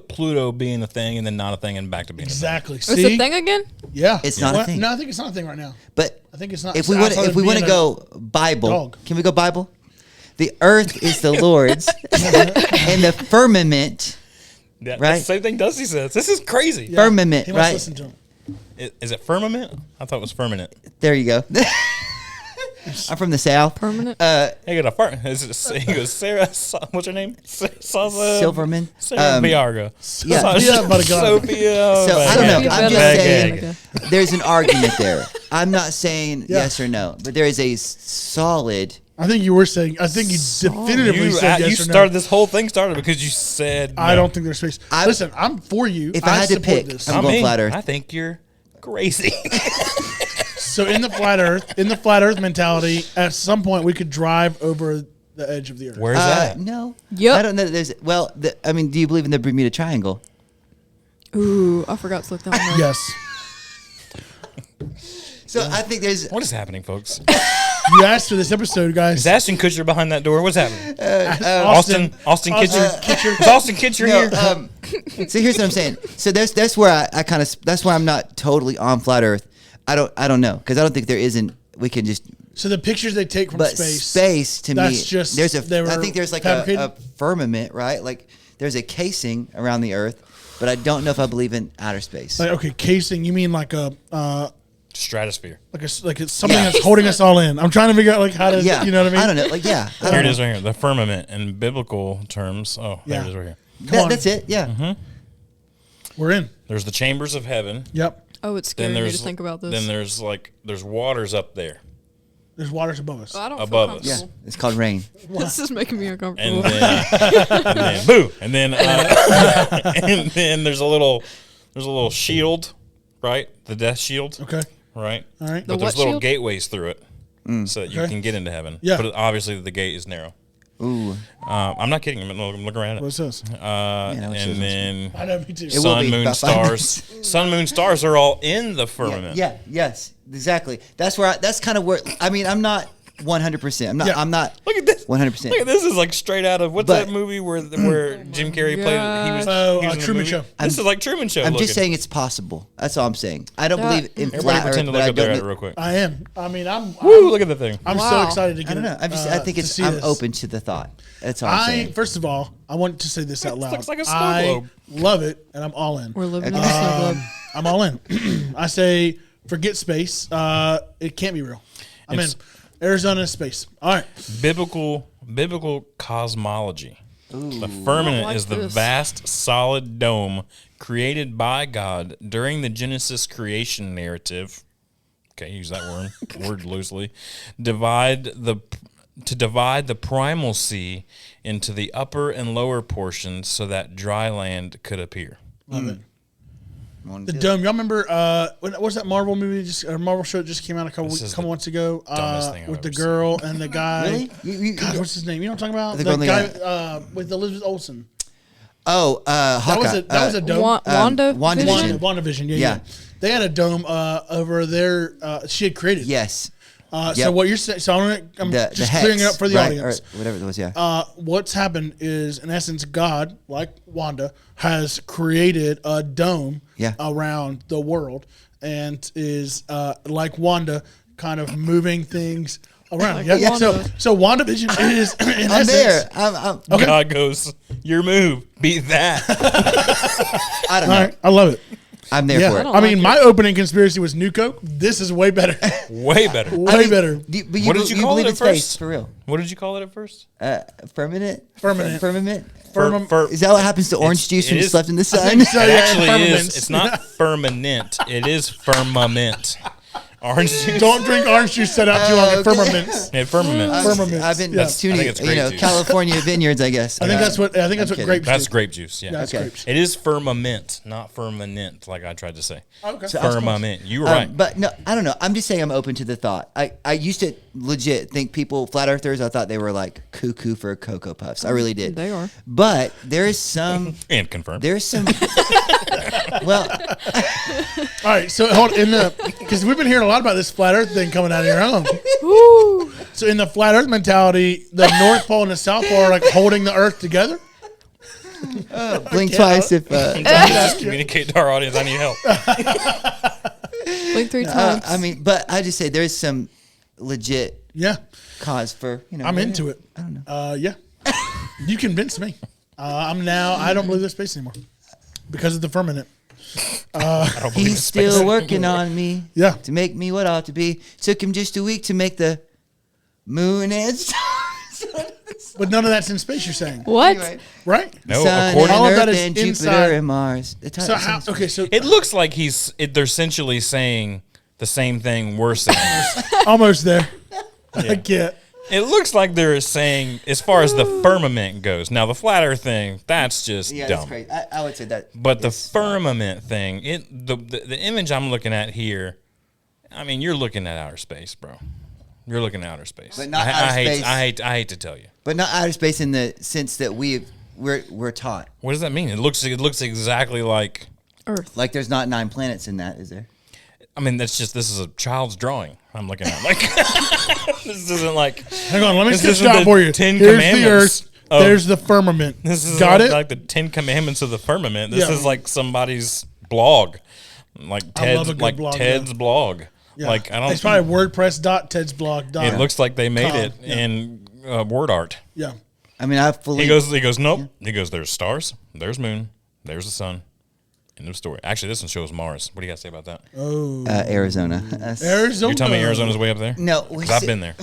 Pluto being a thing and then not a thing and back to being Exactly. It's See? a thing again? Yeah. It's not a What? thing. No, I think it's not a thing right now. But I think it's not. if we want, outside of being to a go Bible, dog. can we go Bible? The earth is the Lord's, and the firmament, Yeah, Right. That's the same thing Dusty says. This is crazy. Yeah, firmament, He must right? listen to him. Is it firmament? I thought it was firmament. There you go. I'm from the South. Permanent? He got a fart. He goes, Sarah, what's her name? Silverman. Sarah Biarga. yeah. Sophia Vergara. Sophia. So I don't know. Sophia I'm just Vergara. saying there's an argument there. I'm not saying Yeah. yes or no, but there is a solid. I think you were saying. I think you definitively You, said yes you or no. started this whole thing started because you said I no. don't think there's space. Listen, I'm for you. If I had to support pick, this. I'm going flat Earth. I think you're crazy. So in the flat Earth mentality, at some point we could drive over the edge of the Earth. Where's that? No. Yep. I don't know that there's. Well, I mean, do you believe in the Bermuda Triangle? Ooh, I forgot to look that one up. Yes. So I think there's. What is happening, folks? You asked for this episode, guys. Is Ashton Kutcher behind that door? What's happening? Austin Kutcher. Is Austin Kutcher here? So here's what I'm saying. So that's where I kind of. That's why I'm not totally on flat Earth. I don't know because I don't think there isn't. We can just. So the pictures they take from But space. space to me, that's just- there's they a. were I think there's like fabricated? a firmament, right? Like there's a casing around the Earth, but I don't know if I believe in outer space. Like, okay, casing. You mean like a Stratosphere. Like it's something that's holding us all in. I'm trying to figure out like how to, Yeah. you know what I mean? I don't know. Like, yeah. I Here don't it know. is right here. The firmament in biblical terms. Oh, there Yeah. it is right here. That's it. Yeah. We're in. There's the chambers of heaven. Yep. Oh, it's Then scary me to there's think about this. Then there's waters up there. There's waters above us. I don't above feel us. Yeah. comfortable. It's called rain. This is making me uncomfortable. And then boo. And then and then there's a little shield, right? The death shield. Okay. Right. All right. The But there's what little shield? gateways through it, so that you Okay. can get into heaven. Yeah. But obviously the gate is narrow. Ooh. I'm not kidding. I'm looking around at What's it. this? I wish this was- And then I know, me too. It will sun, be moon, about 5 stars. Sun, moon, stars are all in the Yeah, firmament. yes, exactly. That's where. That's kind of where. I mean, I'm not 100%. I'm not. Yeah. I'm not Look at this. 100%. Look at this. Is like straight out of what's But- that movie where Jim Carrey played? He was, Oh, he was in the Truman movie? Show. This is like Truman Show. I'm looking. just saying it's possible. That's all I'm saying. I don't Yeah. believe in Everybody flat Earth, pretend to but look I up there don't. at it real quick. I am. I mean, I'm Woo! Look at the thing. I'm so Wow. excited to get I don't know. I'm just. I think to it's. see I'm this. open to the thought. That's all I'm saying. First of all, I want to say this out loud. looks like a snow I globe. love it, and I'm all in. We're living in a snow globe. I'm all in. I say, forget space. It can't be real. I'm It's- in. Arizona is space. All right. Biblical cosmology. The firmament like is the this. vast, solid dome created by God during the Genesis creation narrative. Okay, use that word loosely. Divide the primal sea into the upper and lower portions so that dry land could appear. Love it. Wanna The do it? dome. Y'all remember what was that Marvel movie? Marvel show that just came out a This is couple the months ago. dumbest thing I've With the ever girl and the guy. Really? God, what's his name? You know what I'm talking about? The The girl and the guy with Elizabeth Olsen. Oh, Hawkeye. That was a dome. Wanda. WandaVision. WandaVision. Yeah, Yeah. yeah. They had a dome over there. She had created. Yes. So Yep. what you're saying? So I'm The just hex, clearing it up for the right, audience. or whatever it was. Yeah. What's happened is, in essence, God, like Wanda, has created a dome Yeah. around the world, and is like Wanda, kind of moving things around. Like Yeah. Wanda. So WandaVision is in I'm essence. there. I'm Okay. God goes, your move, beat that. I don't All know. right, I love it. I'm there Yeah, for I it. don't I mean, like my opening conspiracy was New Coke. This is way better. Way better. Way better. But What did you call believe it in at space first? for real? What did you call it at first? Firmament. Firmament. Firmament. Firmament. Is that what happens to orange juice it when is- it's left in the I sun? think so, It yeah, actually firmaments. is. It's not firmament. It is firmament. Orange juice. Don't drink orange juice set out too long. Okay. At firmaments. Yeah, firmament. Firmaments. I've been Yeah. tuning, I think it's grape juice. California vineyards, I guess. I think that's what I'm grape kidding. That's juice. grape juice. Yeah. Yeah, it's Okay. grapes. It is firmament, not firmament, like I tried to say. Okay. Firmament. You were right. But no, I don't know. I'm just saying I'm open to the thought. I used to legit think people, flat earthers, I thought they were like cuckoo for Cocoa Puffs. I really did. They are. But there is some, And confirmed. there's some, well, All right, so hold because we've been hearing a lot about this flat Earth thing coming out of your home. Woo! So in the flat Earth mentality, the North Pole and the South Pole are like holding the Earth together. blink twice if, Just communicate to our audience. I need help. Blink 3 times. I mean, but I just say there's some legit Yeah, cause for, I'm into it. I don't know. Yeah, you convinced me. I don't believe there's space anymore because of the firmament. I don't believe He's in space. still working on me. Yeah. To make me what I ought to be. Took him just a week to make the moon and stars. But none of that's in space. You're saying, What? Anyway, right? No, Sun according All and of that Earth is and inside. Jupiter and Mars. So how? Okay, so it looks like they're essentially saying the same thing we're saying. almost there. Yeah. I get. It looks like they're saying, as far as the firmament goes. Now, the flat Earth thing, that's just Yeah, dumb. that's crazy. I would say that. But the is- firmament thing, the image I'm looking at here, I mean, you're looking at outer space, bro. You're looking at outer space. But not I outer hate, space. I hate to tell you. But not outer space in the sense that we're taught. What does that mean? It looks exactly like. Earth. Like there's not 9 planets in that, is there? I mean, this is a child's drawing. I'm looking at like this isn't like Hang on, let me This just isn't stop the for you. 10 Here's the Commandments Earth. of- There's the firmament. this is Got like, it? like the 10 Commandments of the firmament. This Yeah. is like somebody's blog, like I love Ted's a good like blog, Ted's yeah. blog. Yeah. Like I don't. It's probably WordPress.tedsblog. It looks like they made it Yeah. in word art. Yeah. I mean, I fully. He goes, nope. He goes, there's stars, there's moon, there's the sun, End of story. Actually, this one shows Mars. What do you guys say about that? Oh, Arizona. Arizona. You're telling me Arizona's way up there? No, 'Cause I've been there.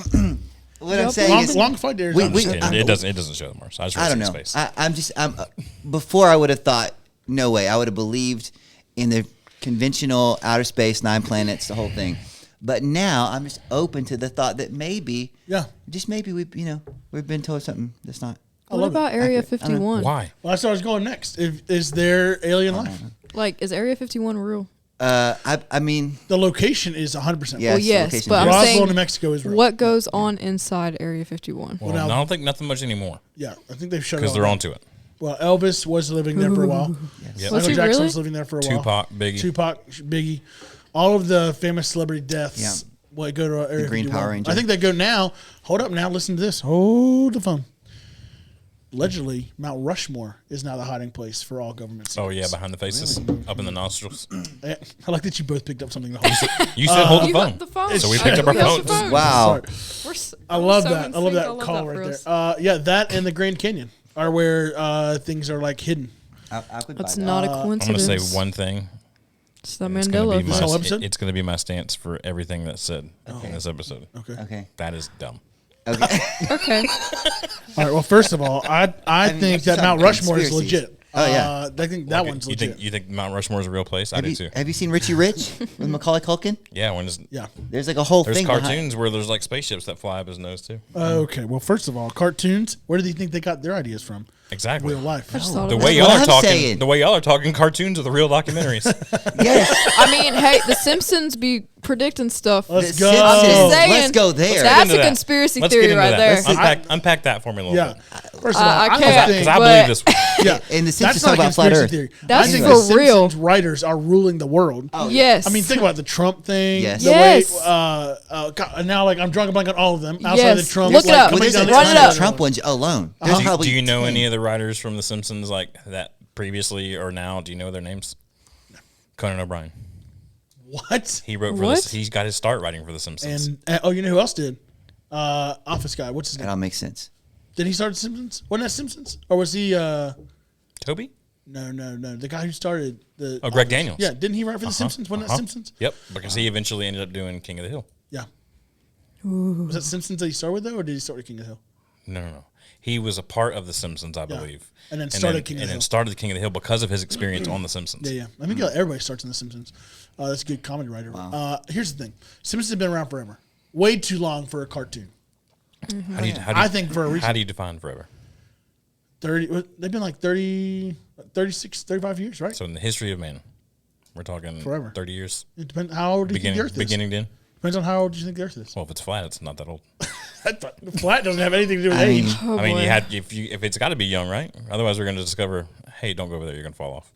What I'm Yep. saying long, is, long flight to Arizona. We- It doesn't show the Mars. I just I don't want know. to see space. I'm before I would have thought, no way. I would have believed in the conventional outer space, 9 planets, the whole thing. But now I'm just open to the thought that maybe, just maybe we've been told something that's not. What love about it. Area Accurate. I don't know. 51? Why? Well, that's where I was going next. Is there alien life? Like, is Area 51 real? I mean, The location is 100%. Yeah. Well, Yes, yes, location but is I'm real. Roswell, saying New Mexico is real. what goes on inside Area 51? Well, now- I don't think nothing much anymore Yeah, I think they've shut it because all they're down. onto it. Well, Elvis was living there for a while. Yep. Was Michael he Jackson really? was living there for a while. Tupac, Biggie. Tupac, Biggie, all of the famous celebrity deaths. Yeah. What go to Area Green 51. Power Ranger. I think they go now. Hold up now. Listen to this. Hold the phone. Allegedly, Mount Rushmore is now the hiding place for all government secrets. Oh yeah, behind the faces, up in the nostrils. I like that you both picked up something to hold. You said hold the You phone. got the phone. So we picked up our We have the phones. phone. wow. Sorry. I I love that. I love that call right there. Yeah, that and the Grand Canyon are where things are like hidden. I would buy That's that. not a I'm going to coincidence. say one thing. It's the It's gonna Mandela be This whole my, episode? it's going to be my stance for everything that's said in this episode. Okay. Okay. That is dumb. Okay. Okay. All right. Well, first of all, I mean, think it's that some Mount Rushmore is conspiracies. legit. Oh, yeah. I think that Okay, one's you legit. think Mount Rushmore is a real place? I do too. Have you seen Richie Rich with Macaulay Culkin? Yeah, when there's, Yeah. There's like a whole there's thing cartoons where there's like spaceships that fly up his nose too. Okay. Well, first of all, cartoons. Where do you think they got their ideas from? Exactly. Real life. I just thought The of way that. y'all what are I'm talking, saying. the way y'all are talking, cartoons are the real documentaries. behind. Yes. I mean, hey, The Simpsons be predicting stuff. Let's The go. Simpsons. I'm saying, Let's go there. That's Into a that. conspiracy Let's theory get into right that. there. Let's unpack that for me a little Yeah. bit. First of all, I I can't, don't Because think. I but- believe this. Yeah. And the That's Simpsons not talk a about flat conspiracy Earth. theory. That's I think for the real. Simpsons writers are ruling the world. Yes. I mean, think about the Trump thing. Yes. The Yes. way, God, now, like, I'm drawing a blank on all of them. Outside Yes. of the Trump. Look it like, up. coming Well, there's down a the Run it ton line. of up. Trump ones alone. There's probably Do you know 10. any of the writers from The Simpsons like that previously or now? Do you know their names? Conan O'Brien. What? He wrote for What? this. He's got his start writing for The Simpsons. And oh, you know who else did? Office guy. What's his That name? all makes sense. Did he start The Simpsons? Wasn't that Simpsons? Or was he? Toby? No. The guy who started the. Oh, Greg Daniels. Yeah, didn't he write for The Simpsons? Wasn't that Simpsons? Yep, because he eventually ended up doing King of the Hill. Yeah. Was that Simpsons that he started with though, or did he start with King of the Hill? No. He was a part of The Simpsons, I believe. And then started King of the And Hill. then started King of the Hill because of his experience on The Simpsons. Yeah. I think everybody starts in The Simpsons. That's a good comedy writer. Here's the thing: Simpsons have been around forever. Way too long for a cartoon. How do you, I think for a reason. How do you define forever? 30. They've been like 30, 36, 35 years, right? So in the history of man, we're talking Forever. 30 years. It depends. How old do you think the Earth is? Beginning then. Depends on how old you think the Earth is. Well, if it's flat, it's not that old. Flat doesn't have anything to do with I mean, age. Oh, I mean, boy. if it's got to be young, right? Otherwise, we're going to discover, hey, don't go over there, you're going to fall off.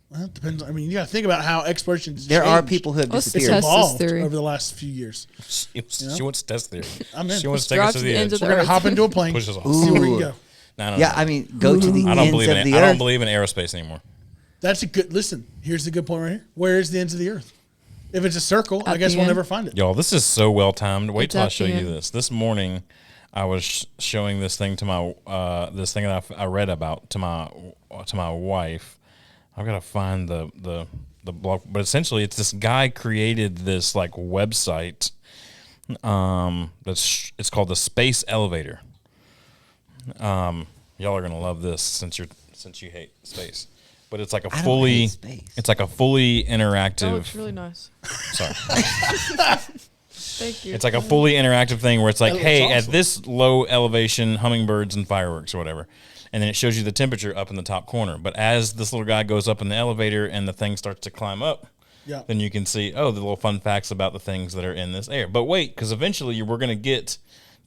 Well, it depends. I mean, you got to think about how exploration. There are people who have Let's disappeared. test this evolved theory. over the last few years. She wants to test theory. I'm in. She wants to Drive take us to to the the ends edge. of We're gonna Earth. hop into a plane. Push us off. See where we can Ooh. go. No. Yeah, I mean, go to the I don't ends believe in of it. the I don't earth. believe in aerospace anymore. That's a good. Listen, here's the good point right here. Where is the ends of the Earth? If it's a circle, I At guess the we'll end. never find it. Y'all, this is so well timed. Wait It's till I at show the you end. this. This morning, I was showing this thing to my this thing that I read about to my wife. I've got to find the blog, but essentially, it's this guy created this like website. It's called the Space Elevator. Y'all are gonna love this since you hate space. But it's like a I don't fully hate space. it's like a fully That interactive. looks really nice. Sorry. Thank you. It's like a fully interactive thing where it's like, That looks hey, awesome. at this low elevation, hummingbirds and fireworks or whatever. And then it shows you the temperature up in the top corner. But as this little guy goes up in the elevator and the thing starts to climb up, Yeah. then you can see, the little fun facts about the things that are in this air. But wait, because eventually we're going to get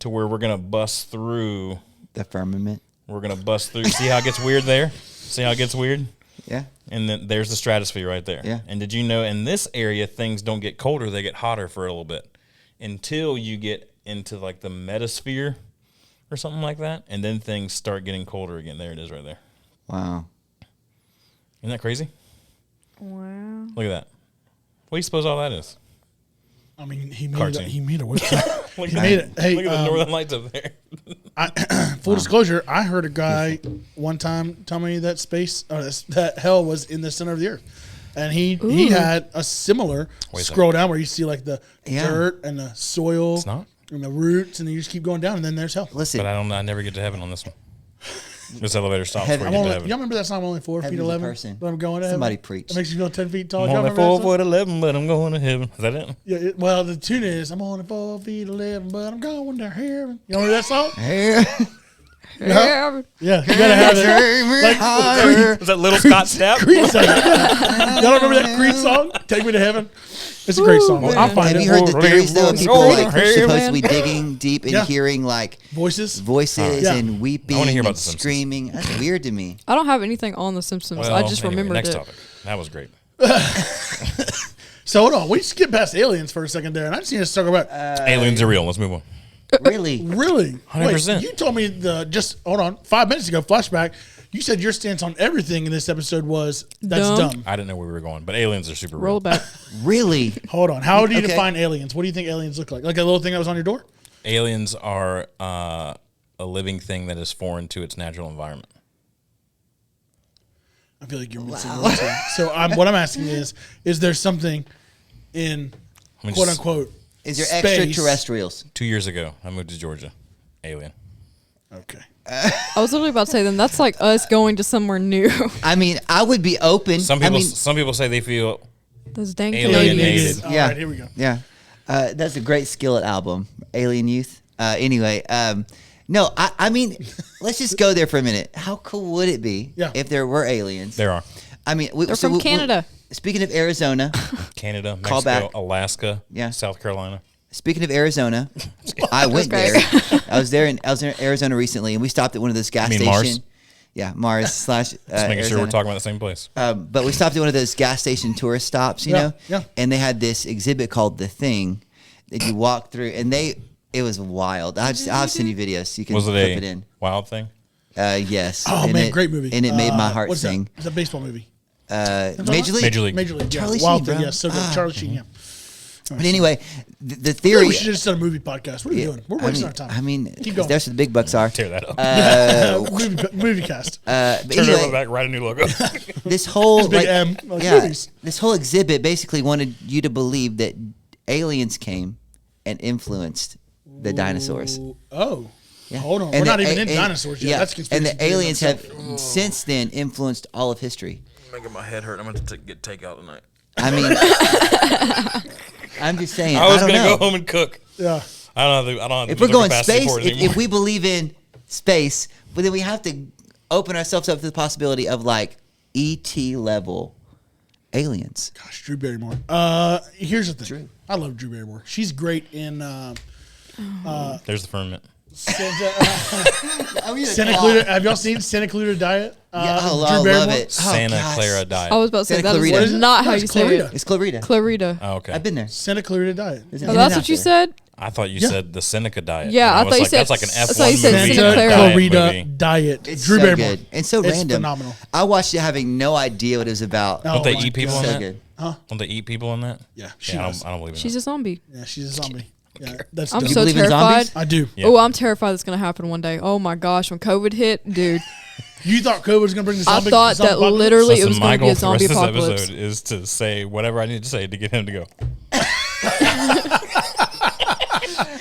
to where we're going to bust through. The firmament. We're going to bust through. See how it gets weird there? See how it gets weird? Yeah. And then there's the stratosphere right there. Yeah. And did you know in this area, things don't get colder, they get hotter for a little bit until you get into like the metasphere or something like that. And then things start getting colder again. There it is right there. Wow. Isn't that crazy? Wow. Look at that. What do you suppose all that is? I mean, he made Cartoon. a website. Look He at made that. it. Hey, Look at the northern lights up there. full disclosure, I heard a guy one time tell me that space, that hell was in the center of the Earth. And he Ooh. had a similar Wait a scroll down where you see like the Yeah. dirt and the soil It's not. and the roots, and then you just keep going down, and then there's hell. Listen, But I never get to heaven on this one. This elevator stops Heaven- before I'm you get only, to y'all heaven. remember that song? I'm only 4 feet Heaven's a 11. person. But I'm going to Somebody heaven. preach. It makes you feel 10 feet tall. I'm Y'all only remember that 4 song? foot 11, but I'm going to heaven. Is that it? Yeah. Well, the tune is I'm only 4 feet 11, but I'm going to heaven. You remember that song? Yeah. Yeah, you gotta have it. Like, higher. Is that Little Scott Stapp? Creed song. Y'all remember that Creed song? Take me to heaven. It's a great song. man. I'll find Have it. you heard the theories though? Of people like Hey, supposedly digging deep and Yeah. hearing like Voices. voices Yeah. and weeping I wanna hear about and The Simpsons. screaming. That's weird to me. I don't have anything on The Simpsons. Well, I just anyway, remembered next it. topic. That was great. So hold on. We skipped past aliens for a second there, and I just need to talk about. Aliens are real. Let's move on. Really? Really? 100%. Wait, you told me just hold on 5 minutes ago. Flashback. You said your stance on everything in this episode was that's Dumb. dumb. I didn't know where we were going, but aliens are super Roll real. back. Really? Hold on. How do you Okay. define aliens? What do you think aliens look like? Like a little thing that was on your door? Aliens are a living thing that is foreign to its natural environment. I feel like you're missing words here. So what I'm asking is there something in I mean, quote just unquote Is there space? extraterrestrials? 2 years ago, I moved to Georgia. Alien. Okay. I was literally about to say, then that's like us going to somewhere new. I mean, I would be open. Some people, I mean, some people say they feel Those dang Alienated. Canadians. All Yeah. right, here we go. yeah, that's a great Skillet album, Alien Youth. Anyway, no, I mean, let's just go there for a minute. How cool would it be Yeah. if there were aliens? there are I mean, They're from Canada. Speaking of Arizona, Canada, Call Mexico, back. Alaska, Yeah. South Carolina. Speaking of Arizona, I went Okay. there. I was in Arizona recently, and we stopped at one of those gas You mean stations. Mars? Yeah, Mars slash. Just making Arizona. sure we're talking about the same place. But we stopped at one of those gas station tourist stops, you Yeah, know. yeah. And they had this exhibit called The Thing that you walk through, and it was wild. I'll send you videos so you can Was it clip a it in. wild thing? Yes. Oh And man, great movie. And it made my heart what's sing. That? It's a baseball movie. Major League. Major League. Major League. Charlie Yeah. Wild Sheen, thing. bro. Yeah, so good. Charlie Sheen. Yeah. But anyway, the Yeah, theory. we should have just done a movie podcast. What are we doing? We're wasting our time. I mean, Keep going. that's where the big bucks are. Tear that up. movie cast. But Turn it over anyway, back, write a new logo. this whole Big like, M, like yeah, movies. this whole exhibit basically wanted you to believe that aliens came and influenced the dinosaurs. Oh. Yeah. Hold on. And We're not the- even in and- dinosaurs yet. Yeah, That's and conspiracy the theory in aliens have itself. since then influenced all of history. Making my head hurt. I'm going to get takeout tonight. I mean, I'm just saying. I was don't going to know. go home and cook. Yeah. I don't have the If we're mental going capacity space, for it if anymore. we believe in space, but then we have to open ourselves up to the possibility of like ET level aliens. Gosh, Drew Barrymore. Here's the thing. Drew. I love Drew Barrymore. She's great in There's the firmament. Santa Clarita. Have y'all seen Santa Clarita Diet? Yeah, I Drew love Barrymore? it. Oh, Santa gosh. Clara diet. I was about to say Santa that Clarita. is What is it? not No, how it's you say Clarita. it. It's Clarita. Clarita. Oh, okay. I've been there. Santa Clarita Diet. There's Oh, an that's In-N-Out what you there. said? I thought you Yeah. said the Seneca diet. Yeah, And I was thought you like, said- that's like an I F1 thought you said movie. Santa Clara. diet Clarita movie. Diet. It's Drew so Barrymore. good and so It's random. phenomenal. I watched it having no idea what it was about. Oh, Don't they my eat people God. in So that? good. Don't they eat people in that? Yeah, I does. don't believe in She's that. a zombie. Yeah, she's a zombie. Yeah, that's I'm dope. You so believe in terrified. zombies? I do. Yeah. Oh, I'm terrified that's gonna happen one day. Oh my gosh, when COVID hit, dude, You thought COVID was going to bring the I zombie? thought that zombie literally it Listen, was my gonna be goal a for the zombie rest of this apocalypse. episode is to say whatever I need to say to get him to go.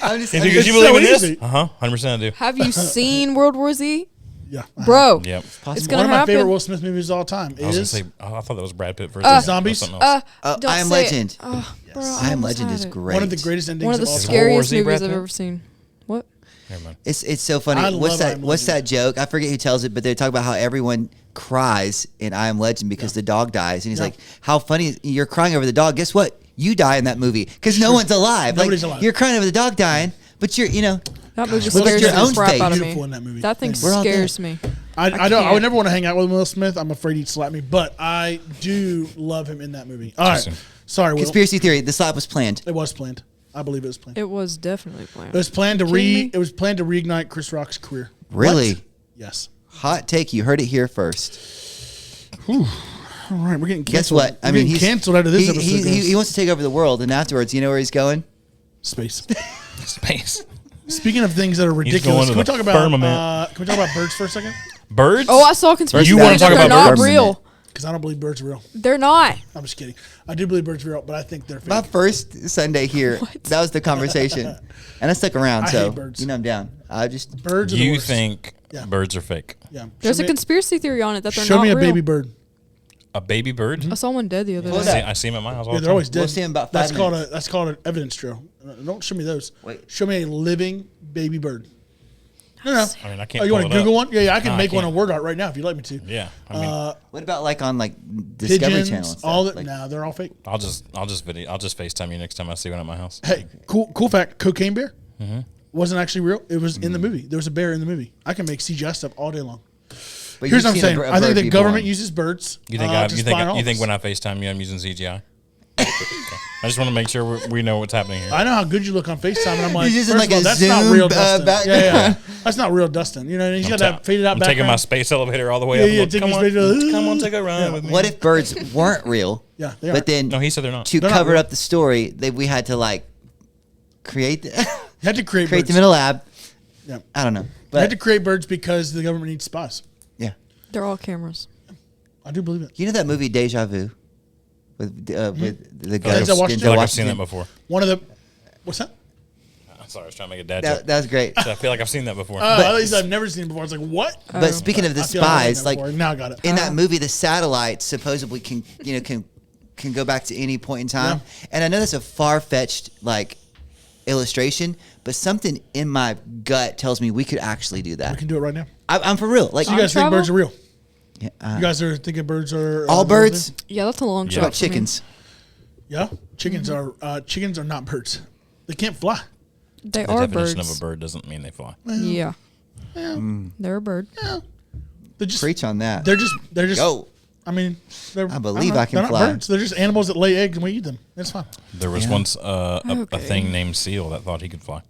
I'm just, If I'm you, just- you believe in easy. this? 100% I do. Have you seen World War Z, Yeah. bro? Yep. It's One gonna of my favorite happen. Will Smith movies of all time I was is gonna say, I thought that was Brad Pitt first. Zombies? Something else. Don't I Am say it. Legend. Oh, bro, I Am almost Legend had is it. great. one of the greatest endings One of the all time. scariest War Z, Brad movies I've Pitt? ever seen. What? Never mind. It's so funny. I What's love I that? Am What's Legend. that joke? I forget who tells it, but they talk about how everyone cries in I Am Legend because the dog dies, and he's Yeah. like, "How funny! You're crying over the dog. Guess what? You die in that movie because no one's alive. Nobody's like alive. you're crying over the dog dying, but you're That movie look at scares your the own crap face. out of Beautiful me. in that movie. That thing We're all scares me. I don't. I can't. would never want to hang out with Will Smith. I'm afraid he'd slap me, but I do love him in that movie. All right. Interesting. Sorry, Will. conspiracy theory. The slap was planned. It was planned. I believe it was planned. It was definitely planned. It was planned to Kidding me? It was planned to reignite Chris Rock's career. Really? What? Yes. Hot take. You heard it here first. All right, we're getting Guess canceled. what? We're getting canceled out of this episode. he guys. wants to take over the world, and afterwards, you know where he's going? Space. Space. Speaking of things that are going ridiculous, to can we the talk about firmament. can we talk about birds for a second? Birds? Oh, I saw conspiracy You wanna theories talk that about they're not birds? real. Because I don't believe birds are real. They're not. I'm just kidding. I do believe birds are real, but I think they're fake. My first Sunday here, that was the conversation, and I stuck around. I So hate birds. you know I'm down. I just Birds are the You worst. think Yeah. birds are fake? Yeah. There's Show a me conspiracy theory on it that they're Show not me a real. baby bird. A baby bird? I saw one dead the other Pull it day. up. I see them at my house all Yeah, the they're time. always dead. We'll see 'em about 5 minutes. That's called an evidence trail. Don't show me those. Wait. Show me a living baby bird. No. I mean, I can't Oh, you pull want it to Google up. one? Yeah, I can No, I make one can't. on word art right now if you'd like me to. Yeah, I mean, what about like on like Discovery Pigeons, Channel? And stuff? all that. Like, No, they're all fake. I'll just FaceTime you next time I see one at my house. Hey, cool fact. Cocaine bear Mm-hmm. wasn't actually real. It was in the movie. There was a bear in the movie. I can make CGI stuff all day long. but Here's you've what I'm seen saying. a I think bird the be government born. uses birds. You think to spy on you think us. when I FaceTime you, I'm using CGI? Okay. I just want to make sure we know what's happening here. I know how good you look on FaceTime, and I'm like, You're using first like of all, a that's not Zoom, real Dustin. background. That's not real Dustin. You know, he's got that faded out I'm background. taking my space elevator all the way Yeah, up. yeah, Look, taking come, space on, elevator. come on, take a ride with me. What if birds weren't real? Yeah, they are. But then No, he said they're not. to They're not cover real. up the story, we had to like create You had to create create birds. them in a lab. Yeah. I don't know, You had but to create birds because the government needs spies. yeah, They're all cameras. I do believe it. you know that movie Deja Vu with the Denzel ghost. Washington? I feel like I've Washington? seen that before. One of the what's that? I'm sorry, I was trying to make a dad That, joke. that was great. I feel like I've seen that before. At least I've never seen it before. It's like what? But speaking of the I feel like I've seen spies, that like before. Now I got it. in that movie, the satellites supposedly can go back to any point in time. And I know that's a far fetched like illustration, but something in my gut tells me we could actually do We that. can do it right now. I'm for real. Like So you guys think travel? birds are real? yeah, You guys are thinking birds are all real birds. thing? Yeah, that's a long Yeah. shot. What about for me. chickens? Yeah, chickens are not birds. They can't fly. They The are definition birds. of a bird doesn't mean they fly. Yeah, Yeah, they're a bird. they're just Preach on that. they're just. Go. I mean, I believe don't I can they're not fly. birds. They're just animals that lay eggs and we eat them. That's fine. There was Yeah. once a Okay. thing named Seal that thought he could fly.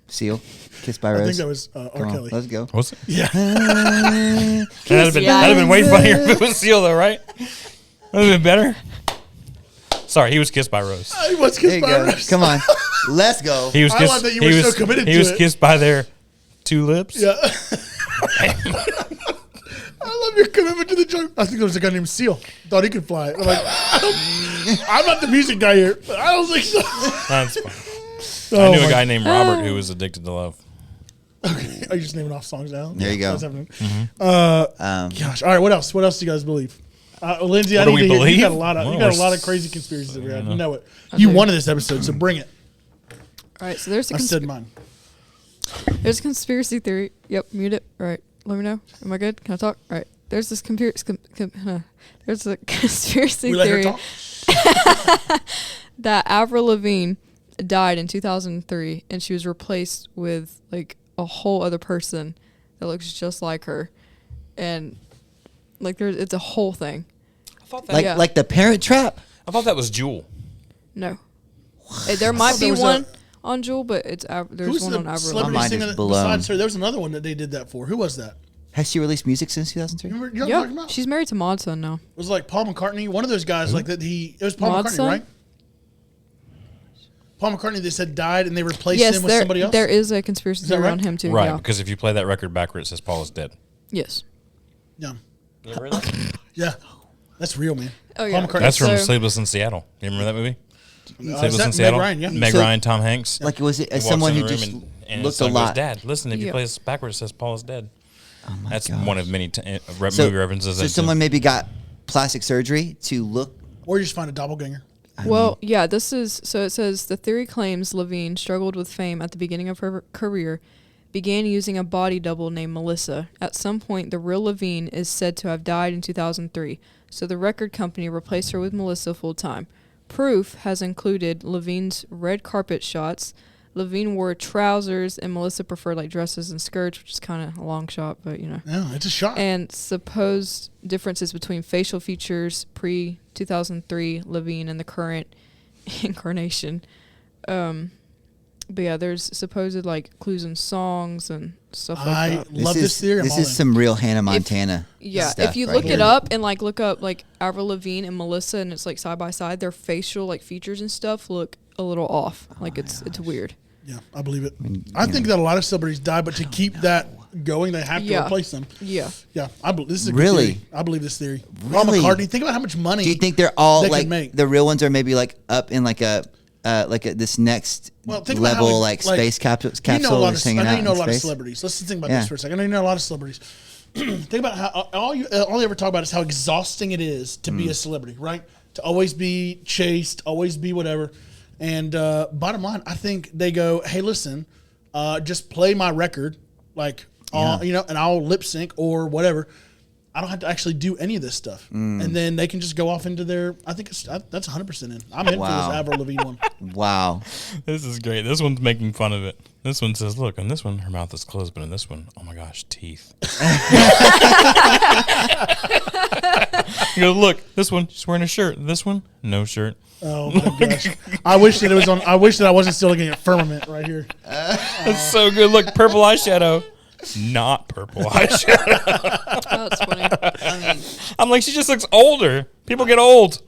Seal, Kissed by I Rose. think that was R. Come on, Kelly. let's go. Was it? Yeah, That'd have been, by that'd have been way funnier if it was Seal, though, right? That'd have been better. Sorry, he was kissed by Rose. he was There kissed you by go. Rose. Come on, let's go. He was I kissed. love that you he were was, so committed He to was it. kissed by their two lips. Yeah. I love your commitment to the joke. I think there was a guy named Seal. Thought he could fly. I'm like, I'm not the music guy here, but I don't think so. That's fine. Oh I knew my- a guy named Robert who was addicted to love. Are you just naming off songs now? There you go. That's happening. Um, Gosh. All right. What else? What else do you guys believe? Lindsay, I What do need we to hear. You believe? got a lot of. Well, you got a we're lot of crazy conspiracies over here. You know it. I You do. wanted this episode, so bring it. All right, so there's a I said mine. there's a conspiracy theory. Yep, mute it. All right, let me know. Am I good? Can I talk? All right. There's this there's a conspiracy We let her theory talk. that Avril Lavigne died in 2003, and she was replaced with like a whole other person that looks just like her, and like it's a whole thing. I thought like Yeah. like the Parent Trap. that was Jewel. No, there might thought there be was one on Jewel, but there's Who's one the on Avril. My celebrity mind singer is that, blown. besides her? There was another one that they did that for. Who was that? Has she released music since 2003? Remember? You know what I'm talking Yeah, about? she's married to Modson now. It was like Paul McCartney. One of those guys, like that. It was Paul Modson? McCartney, right? Paul McCartney. They said died, and they replaced Yes, him with somebody else. there is a conspiracy Is that theory right? on him too. Right, Yeah. because if you play that record backwards, it says Paul is dead. Yes. Yeah, Yeah, really? yeah, that's real, man. Oh, yeah. Paul McCartney. That's from So- Sleepless in Seattle. You remember that movie? Is Sleepless that in Seattle. Meg Ryan? Yeah. Meg So- Ryan, Tom Hanks. Like was it He as walks someone in who the just room and his looked a son lot? goes, Dad, listen, if you Yeah. play this backwards, it says Paul is dead. Oh my That's gosh. one of many So- movie references. So that- someone maybe got plastic surgery to look. Or you just find a doppelganger. Well, yeah, this is so it says the theory claims Lavigne struggled with fame at the beginning of her career, began using a body double named Melissa. At some point, the real Lavigne is said to have died in 2003, so the record company replaced her with Melissa full time. Proof has included Lavigne's red carpet shots. Lavigne wore trousers, and Melissa preferred like dresses and skirts, which is kind of a long shot, but you know. Yeah, it's a shot. And supposed differences between facial features pre 2003 Lavigne and the current incarnation. But yeah, there's supposed like clues in songs and stuff like I that. love this theory. I'm This all is in. some real Hannah Montana. Yeah, stuff if you right look here. it up and like look up like Avril Lavigne and Melissa, and it's like side by side, their facial like features and stuff look a little off. Like it's weird. Yeah, I believe it. mean, I you think know. that a lot of celebrities die, but to keep that going, they have to Yeah. replace them. Yeah. Yeah, this is a Really? good theory. I believe this theory. Paul Really? McCartney. Think about how much money. Do you think they're all they could like make. the real ones are maybe like up in like a this next Think about how level we- like space capsule You know a lot they're of. hanging I know out you know a in lot of space? celebrities. Let's think about Yeah. this for a second. I know you know a lot of celebrities. Think about how all they ever talk about is how exhausting it is to be a celebrity, right? To always be chased, always be whatever. And bottom line, I think they go, "Hey, listen, just play my record, like and I'll lip sync or whatever. I don't have to actually do any of this stuff, and then they can just go off into their. I think that's 100% in. I'm in Wow. for this Avril Lavigne one. Wow. This is great. This one's making fun of it. This one says, look, on this one, her mouth is closed, but on this one, oh my gosh, teeth. You go, look, this one, she's wearing a shirt. This one, no shirt. Oh my gosh! I wish that it was on. I wish that I wasn't still looking at Firmament right here. That's so good. Look, purple eyeshadow. Not purple eyeshadow. Oh, that's funny. I'm like, she just looks older. People get old.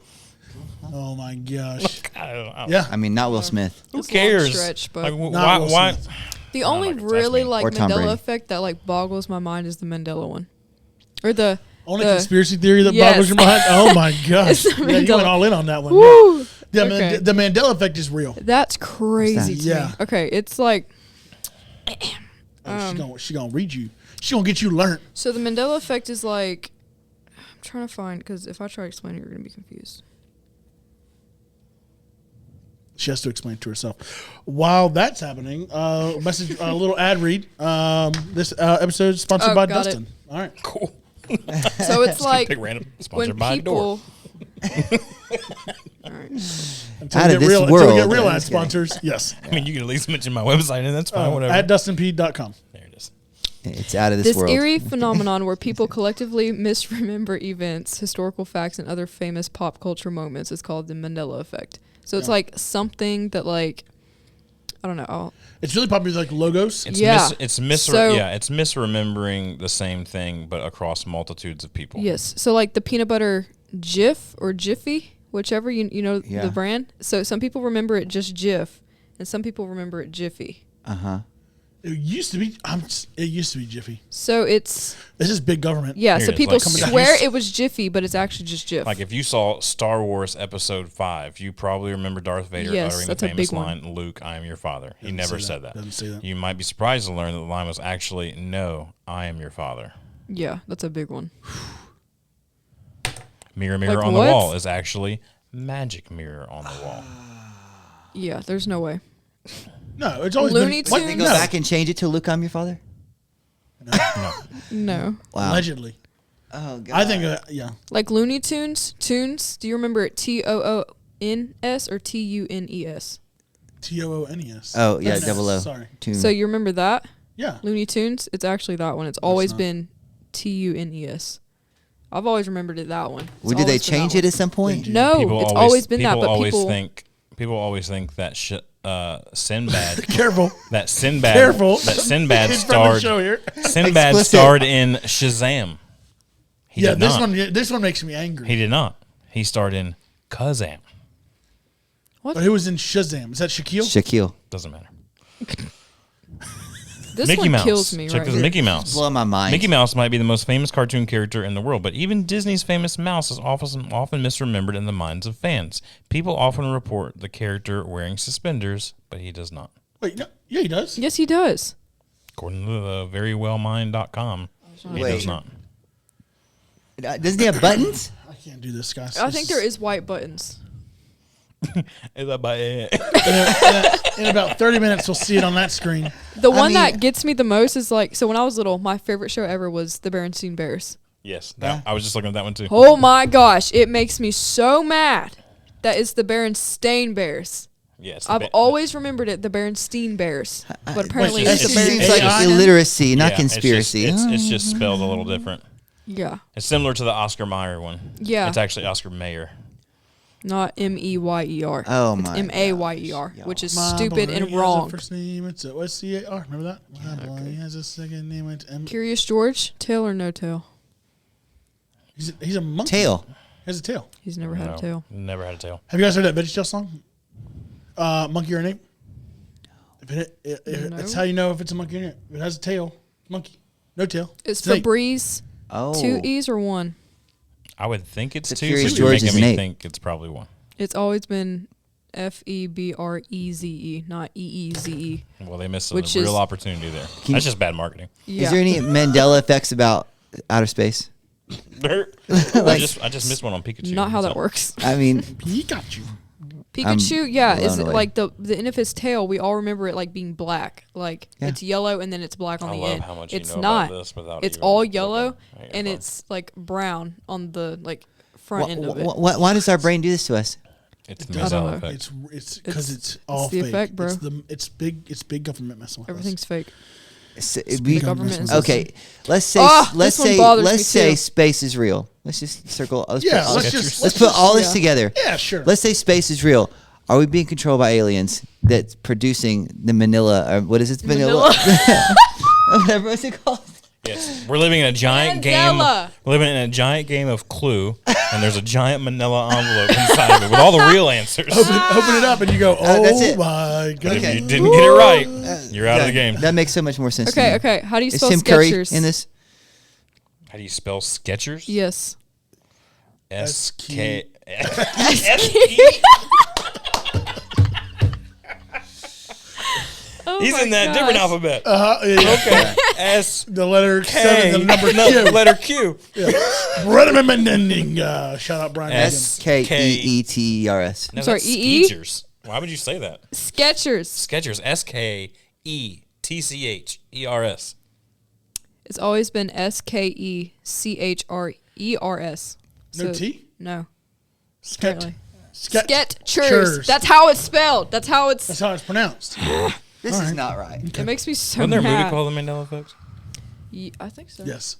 Oh my gosh! I don't. Yeah, I mean, not Will Smith. Who It's a long cares? stretch, but- Like, Not Will why? Smith. The I don't only know, that's really me. like Or Tom Mandela Brady. effect that like boggles my mind is the Mandela one, or the only the- conspiracy theory that Yes. boggles your mind. Oh my gosh! It's the Yeah, you went Mandela- all in on that one. Woo! Yeah, Okay. the Mandela effect is real. That's crazy to Yeah. me. Okay, it's like She's gonna read you. She's gonna get you learned. so the Mandela effect is like I'm trying to find because if I try to explain it, you're gonna be confused. She has to explain it to herself. While that's happening, a little ad read. This episode is sponsored Oh, by got it. Dustin. All right. Cool. So it's like Pick random. when Sponsored by Door. people. All right. Until Out we of get this real, until world. we get real I'm ad just kidding. sponsors. Yes. I mean, you can at least mention my website, and that's fine. Whatever. At DustinP.com. There it is. It's out of this This world. eerie phenomenon where people collectively misremember events, historical facts, and other famous pop culture moments is called the Mandela effect. So it's like something that like I don't know. It's really popular with like logos. It's Yeah. it's So- it's misremembering the same thing, but across multitudes of people. Yes. So like the peanut butter Jif or Jiffy, whichever you know Yeah. the brand. So some people remember it just Jif, and some people remember it Jiffy. It used to be. It used to be Jiffy. So it's This is big government. yeah. Here So it is, people like- swear it was Jiffy, but it's actually just Jif. Like if you saw Star Wars Episode 5, you probably remember Darth Vader Yes, uttering that's the a famous big one. line, "Luke, I am your father." He Doesn't never say said that. that. Doesn't say that. You might be surprised to learn that the line was actually, "No, I am your father." yeah, that's a big one. Mirror, mirror Like on what? the wall is actually magic mirror on the wall. Yeah, there's no way. No, it's always Looney been. What? Tunes? Go No. back and change it to Luke, I'm your father? No. Wow. Allegedly. Oh, God. I think. Yeah. Like Looney Tunes, tunes. Do you remember it TOONS or TUNES? TOONES. Oh, yeah, That's- double O. Sorry. Tune. So you remember that Yeah. Looney Tunes? It's actually that one. It's always not. been TUNES. I've always remembered it that one. Well, did they change it at some point? No, it's always been that. People But always people, people always think that Sinbad Careful. that Sinbad Careful. that Sinbad He's from the starred show here. Sinbad Explicit. starred in Shazam. He Yeah, did this not. one. This one makes me angry. He did not. He starred in Kazam. But who was in Shazam? Is that Shaquille? Shaquille. Doesn't matter. this Mickey one Mouse. kills me Check right this. here. Mickey Mouse. Blow my mind. Mickey Mouse might be the most famous cartoon character in the world, but even Disney's famous mouse is often misremembered in the minds of fans. People often report the character wearing suspenders, but he does not. Wait, no, yeah, he does. Yes, he does. According to the verywellmind.com, he Wait. does not. Doesn't he have buttons? I can't do this, guys. I think there is white buttons. Is that by it? In about 30 minutes, we'll see it on that screen. The one mean- that gets me the most is like, so when I was little, my favorite show ever was the Berenstain Bears. Yes, I was just looking at that one too. Oh my gosh, it makes me so mad that it's the Berenstain Bears. Yes, I've always remembered it, the Berenstein Bears, but apparently Wait, it's it's the the Seems AI like Berenstain. now? illiteracy, not Yeah, conspiracy. It's just spelled a little different. Yeah, It's similar to the Oscar Mayer one. Yeah. It's actually Oscar Mayer. not Meyer. Oh, it's my Mayer, gosh, which is My stupid boy and has a wrong. first name, it's OSCAR. Remember that? My boy has a second name, it's M. Curious George, tail or no tail? He's a monkey. Tail. He has a tail. He's never had No, a tail. Never had a tail. Have you guys heard that VeggieTale song? Monkey or an ape? If it's No. how you know if it's a monkey or an ape. If it has a tail, monkey. No tail. Is Snake. Febreze Oh. 2 E's or 1? I would think it's The 2. Curious But you're George making is an me 8. think it's probably 1. It's always been Febreze, not EEZE. Well, they missed a Which real is- opportunity there. you- That's just bad marketing. Yeah. Is there any Mandela effects about outer space? I just missed one on Pikachu. Not how So- that works. I mean, Pikachu. Pikachu, yeah, is blown away. like the end of his tail. We all remember it like being black, like Yeah. it's yellow and then it's black on I the love end. how much you It's know not. about this without It's even all looking yellow at your and phone. it's like brown on the like front end of it. why does our brain do this to us? It's I don't know. Mandela effect. It's because it's all the fake. effect, bro. It's big government messing with Everything's fake. We- government is- okay, let's say Ah, let's this one say bothers let's me say too. space is real. Let's just circle. Yeah, let's let's put all this yeah. together. Yeah, sure. Let's say space is real. Are we being controlled by aliens that's producing the Manila? Or what is it? Manila. Whatever is it called? Yes, we're living in a giant Mandela. game. We're living in a giant game of Clue, and there's a giant Manila envelope inside of it with all the real answers. Open it up and you go, oh that's it. my But if goodness. you didn't get it right, you're out of the game. That makes so much more sense. to Okay, me. okay. How do you Is spell Tim Curry Skechers? in this? How do you spell Skechers? Yes. S-K. Oh He's my in that different gosh. alphabet. Yeah. Okay. S. The letter K. 7, the number No, Q. letter Q. Shout out Brian S. Hagen. Keeters. No, sorry, that's EE? Skechers. Why would you say that? Skechers. Skechers. S-K-E-T-C-H-E-R-S. It's always been Skechers. No T? No. Sket. Apparently. Skechers. Skechers. That's how it's spelled. That's how it's. That's how it's pronounced. This is not right. It makes me so Wasn't there a movie mad. called The Mandela Effect? I think so. Yes.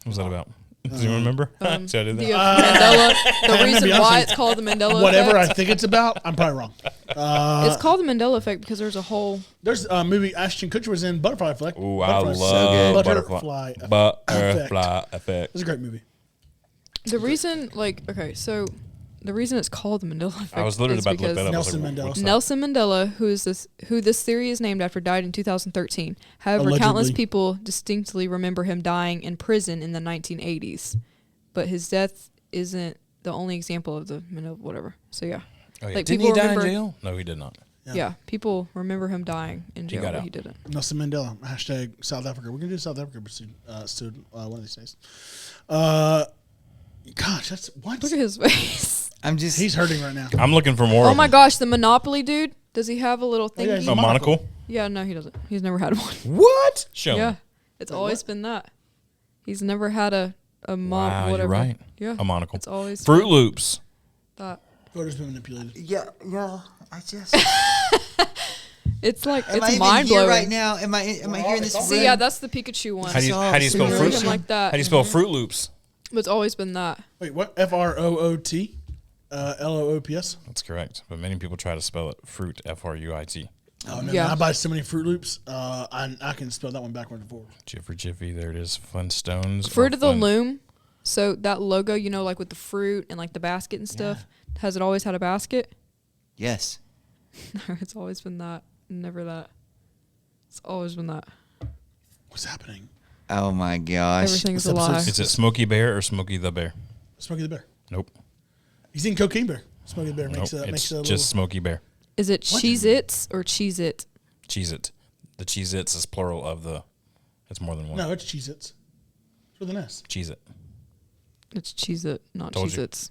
What was that about? Do you remember? See, I did The that. Mandela. The gonna reason be why honest it's called the Mandela Whatever I effect. think it's about, I'm probably wrong. It's called the Mandela effect because there's a whole. There's a movie Ashton Kutcher was in, Butterfly Effect. Ooh, I Butterfly love Butterfly Butterfly Effect. It's a great movie. The reason, like, okay, so the reason it's called the Mandela effect. I was literally is about to look because that up. I was Nelson like, Mandela. what's that? Nelson Mandela, who this theory is named after, died in 2013. However, Allegedly. countless people distinctly remember him dying in prison in the 1980s. But his death isn't the only example of the Mandela, whatever. So yeah, Oh, yeah. like, Didn't he people die in remember- jail? No, he did not. yeah, people remember him dying in jail, got but out. he didn't. Nelson Mandela. Hashtag South Africa. We're going to do South Africa soon, one of these days. Gosh, that's what? Look at his face. I'm just. He's hurting right now. I'm looking for more. Oh of my them. gosh, the Monopoly dude. Does he have a little yeah, thingy? he's A monocle? Yeah, no, he doesn't. He's never had one. What? Show Yeah, me. it's always been that. He's never had a mom. Wow, whatever. you're right. Yeah, A monocle. it's always Fruit been Loops. that. Voters been manipulated. Yeah. I just. It's like Am I it's even mind here blowing. right now? Am I here in this room? See, yeah, that's the Pikachu one. How do you all how do you spell super fruit? Something like that. How do you spell Fruit Loops? But it's always been that. Wait, what? F-R-O-O-T? L-O-O-P-S? That's correct. But many people try to spell it fruit, F-R-U-I-T. Oh, no, Yeah. I buy so many Fruit Loops. I can spell that one backward and forward. Jiffy, there it is. Flintstones. Fruit or of the Flint- Loom. So that logo, you know, like with the fruit and like the basket and stuff. Has it always had a basket? Yes. No, it's always been that. Never that. It's always been that. What's happening? Oh my gosh. Everything's This a lie. episode's- Is it Smokey Bear or Smokey the Bear? Smokey the Bear. Nope. He's in Cocaine Bear. Smokey the Bear Nope. makes a It's little... just Smokey Bear. Is it Cheez-Its or Cheez-It? Cheez-It. The Cheez-Its is plural of the... It's more than one. No, it's Cheez-Its. It's with an S. Cheez-It. It's Cheez-It, not Told you. Cheez-Its.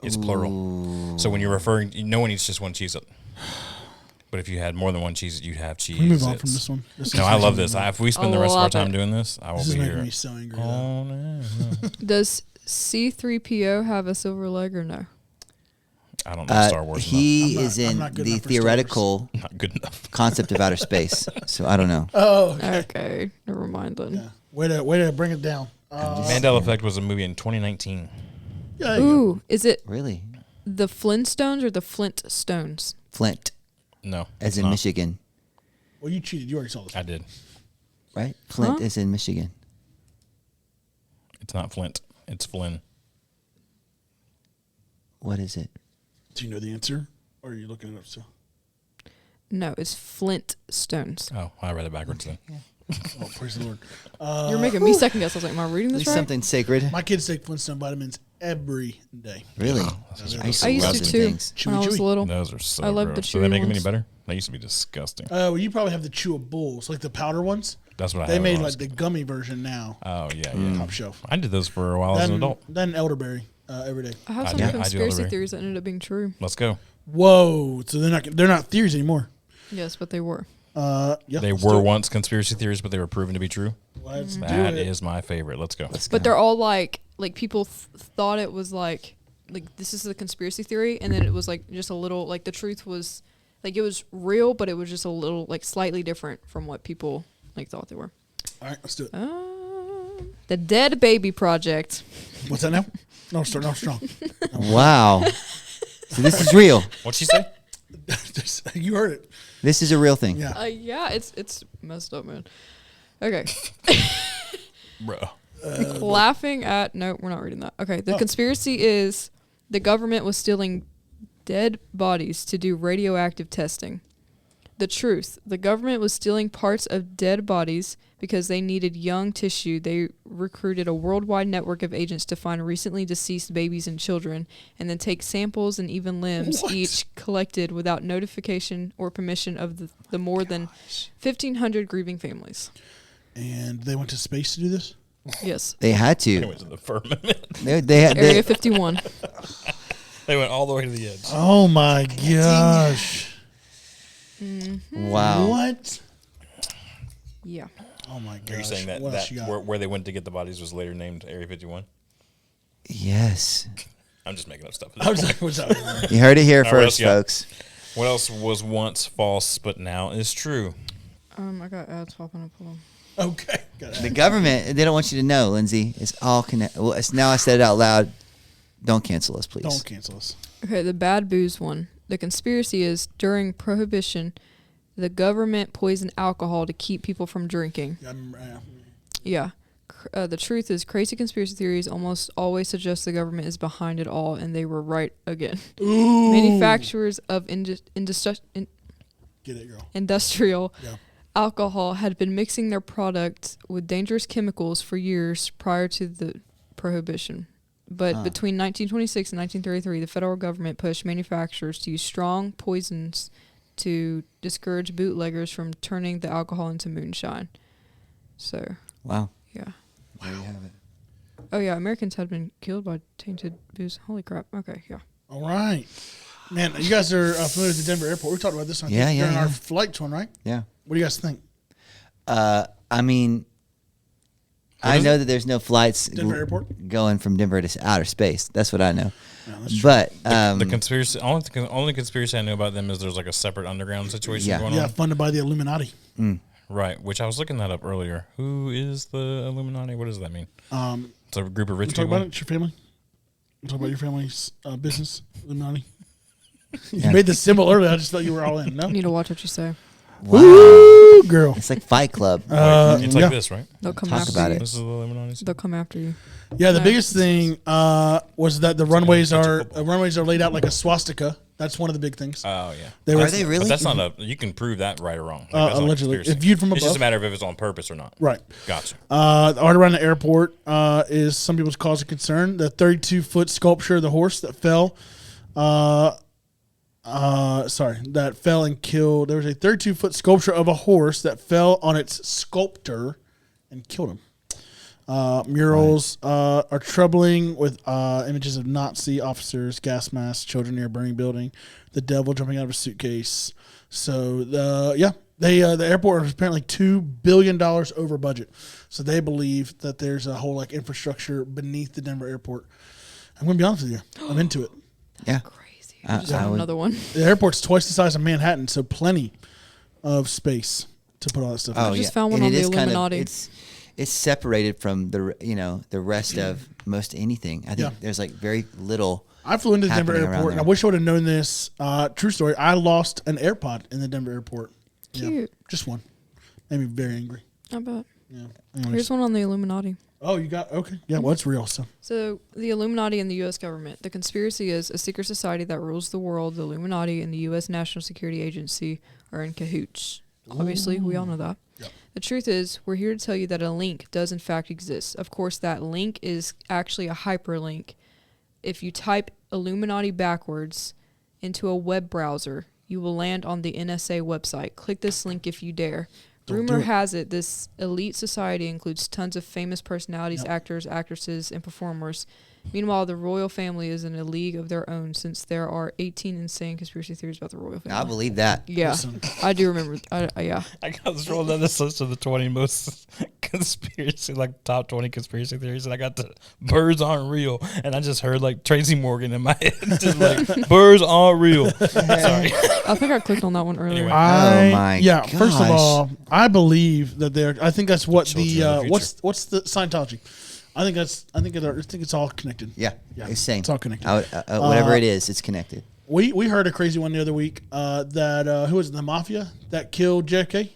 It's plural. So when you're referring... No one eats just one Cheez-It. But if you had more than one Cheez-It, you'd have Cheez-Its. Can we move on from this one? No, I love this. If we spend the rest of our love time it. doing this, I will This is be making here. me so angry. Oh, no. Does C-3PO have a silver leg or no? I don't know Star Wars. He I'm is not in good the enough for Star theoretical Not good enough. concept of outer space. So I don't know. Oh, okay. Okay, never mind then. Yeah. Way to bring it down. Mandela Effect was a movie in 2019. Yeah, there you go. Ooh, is it Really? the Flintstones or the Flintstones? Flint, No. as it's in not. Michigan, Well, you cheated. You already saw this. I did. right? Flint Huh? is in Michigan. It's not Flint. It's Flynn. What is it? Do you know the answer? Or are you looking it up still? No, it's Flintstones. Oh, I read it backwards then. Oh, praise the Lord. You're making me second guess. I was like, am I reading At this least right? something sacred. My kids take Flintstone vitamins every day. Really? I used to love them too things. when I was Chewy. little. Those are so I love the gross. Do they chewy make them any ones. better? They used to be disgusting. Well, you probably have the chewables, like the powder ones. That's what I They had when made I like was- the gummy version now. Oh, yeah. Top shelf. I did those for a while as an adult. Then elderberry every day. I have I some do- I do conspiracy elderberry. theories that ended up being true. Let's go. Whoa! So they're not theories anymore. Yes, but they were. Yeah, They let's do were it. once conspiracy theories, but they were proven to be true. Let's do That it. is my favorite. Let's go. But they're all like people thought it was like this is the conspiracy theory, and then it was like just a little like the truth was like it was real, but it was just a little like slightly different from what people like thought they were. All right, let's do it. The Dead Baby Project. What's that now? No, strong. Wow. So this is real. What'd she say? You heard it. This is a real thing. Yeah. Yeah, it's messed up, man. Okay. Bro. Laughing at no, we're not reading that. Okay, the conspiracy is the government was stealing dead bodies to do radioactive testing. The truth, the government was stealing parts of dead bodies because they needed young tissue. They recruited a worldwide network of agents to find recently deceased babies and children, and then take samples and even limbs, each collected without notification or permission of the more than 1,500 grieving families. And they went to space to do this? Yes. They had They to. went to the firmament. They Area 51. They went all the way to the edge. Oh my gosh. wow. What? Yeah. Oh my gosh. Are you saying that, What else you got? where they went to get the bodies was later named Area 51? Yes. I'm just making up stuff. I was like, what's up? You heard it here All right, what else first, you got? folks. What else was once false but now is true? I got ads popping up. Hold on. Okay. Got The it. government, they don't want you to know, Lindsay. It's all connected. Well, now I said it out loud. Don't cancel us, please. Don't cancel us. Okay, the bad booze one. The conspiracy is during Prohibition, the government poisoned alcohol to keep people from drinking. Yeah, I remember, Yeah. The truth is, crazy conspiracy theories almost always suggest the government is behind it all, and they were right again. Ooh. Manufacturers of Get it, girl. industrial Yeah. alcohol had been mixing their products with dangerous chemicals for years prior to the Prohibition. But between 1926 and 1933, the federal government pushed manufacturers to use strong poisons to discourage bootleggers from turning the alcohol into moonshine. So, Wow. yeah. There you have it. Oh, yeah, Americans had been killed by tainted booze. Holy crap. Okay, yeah. All right. Man, you guys are familiar with the Denver airport. We talked about this on Yeah, during yeah, our yeah. flight one, right? Yeah. What do you guys think? I mean, I is know that there's no flights Denver airport? going from Denver to outer space. That's what I know. Yeah, that's true. But The conspiracy, only conspiracy I know about them is there's like a separate underground situation Yeah. going Yeah, on. funded by the Illuminati. Right, which I was looking that up earlier. Who is the Illuminati? What does that mean? It's a group of rich Talk people. about it. It's your family. Talk about your family's business, Illuminati. You Yeah. made the symbol earlier. I just thought you were all in. No? You need to watch what you say. wow. Ooh, girl. It's like Fight Club. It's like yeah. this, right? They'll come Talk after about you. it. This is the Illuminati. They'll come after you. Yeah, the No. biggest thing was that the runways it's a are football. runways are laid out like a swastika. That's one of the big things. Oh yeah. They were- Are they But really? that's not a. You can prove that right or wrong. Like, that's not a allegedly. conspiracy. If viewed from it's just above. a matter of if it's on purpose or not. Right. Gotcha. The art around the airport is some people's cause of concern. The 32-foot sculpture of the horse that fell, that fell and killed. There was a 32-foot sculpture of a horse that fell on its sculptor and killed him. Murals are troubling with images of Nazi officers, gas masks, children near a burning building, the devil jumping out of a suitcase. So the airport is apparently $2 billion over budget. So they believe that there's a whole like infrastructure beneath the Denver airport. I'm gonna be honest with you, I'm into it. Yeah. Crazy. I just I found would- another one. The airport's twice the size of Manhattan, so plenty of space to put all that stuff. Oh, in. just yeah. found one And on it the is kind of- Illuminati. it's separated from the rest of most anything. I think Yeah. there's like very little. I flew into the Denver happening around airport, and I there. wish I would have known this. True story. I lost an AirPod in the Denver airport. Yeah, Cute. just one. Made me very angry. I bet. Yeah. Anyways. Here's one on the Illuminati. Oh, you got okay. Yeah, well, it's real. So So, the Illuminati and the U.S. government. The conspiracy is a secret society that rules the world. The Illuminati and the U.S. National Security Agency are in cahoots. Obviously, we all know that. Yep. The truth is, we're here to tell you that a link does in fact exist. Of course, that link is actually a hyperlink. If you type Illuminati backwards into a web browser, you will land on the NSA website. Click this link if you dare. Rumor has it this elite society includes tons of famous personalities, actors, actresses, and performers. Meanwhile, the royal family is in a league of their own since there are 18 insane conspiracy theories about the royal family. I believe that. Yeah, Listen. I do remember. Yeah. I got scrolled down this list of the 20 most top 20 conspiracy theories, and I got the birds aren't real, and I just heard like Tracy Morgan in my head, just like birds aren't real. Sorry. I think I clicked on that one earlier. Anyway. Oh my First of gosh. all, I believe that they're. I think that's what Children of the what's the Scientology. I think it's all connected. Yeah, it's same. It's all connected. Whatever it is, it's connected. We heard a crazy one the other week that who was it, the mafia that killed JFK?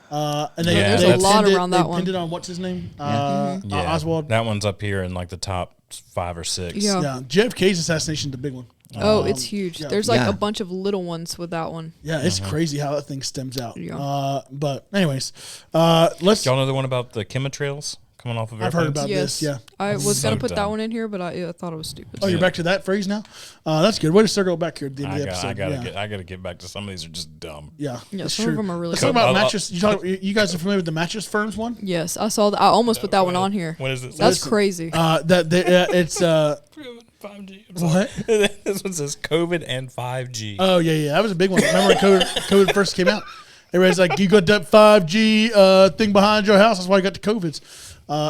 And they, Yeah, they there's a lot pinned it- around that they one. pinned it on what's his name? Yeah, Oswald. that one's up here in like the top 5 or 6. Yeah. Yeah, JFK's assassination is the big one. Oh, it's huge. yeah. There's like Yeah. a bunch of little ones with that one. Yeah, it's crazy how that thing stems out. Yeah. But anyways, let's. Y'all know the one about the chemtrails coming off of I've airplanes? heard about this. Yeah. I was So gonna put that dumb. one in here, but I thought it was stupid. Oh, you're back to that phrase now. That's good. Way to circle back here at the end of the episode. I gotta get back to some of these are just dumb. Yeah, Yeah, it's some true. of them are really Let's talk good. about mattress. You guys are familiar with the mattress firms one? Yes, I saw that. I almost put that one on here. What is it? That's crazy. It's 5G. what? This one says COVID and 5G. Oh yeah, that was a big one. Remember when COVID first came out? Everybody's like, you got that 5G thing behind your house. That's why you got the COVIDs.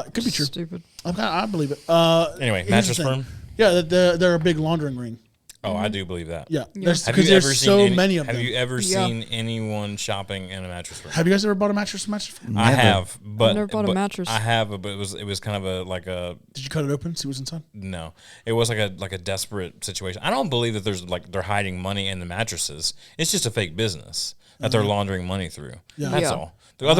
It could be true. Stupid. I believe it. Anyway, here's mattress the thing. firm? Yeah, they're a big laundering ring. Oh, I do believe that. Yeah, Yeah. Have you because ever there's seen so many of them. Have you ever Yeah. seen anyone shopping in a mattress firm? Have you guys ever bought a mattress from mattress firm? I Never. have, but I've never bought a but mattress. I have, but it was kind of Did you cut it open? See what's inside? no. It was like a desperate situation. I don't believe that they're hiding money in the mattresses. It's just a fake business that they're laundering money through. Yeah. That's Yeah. all.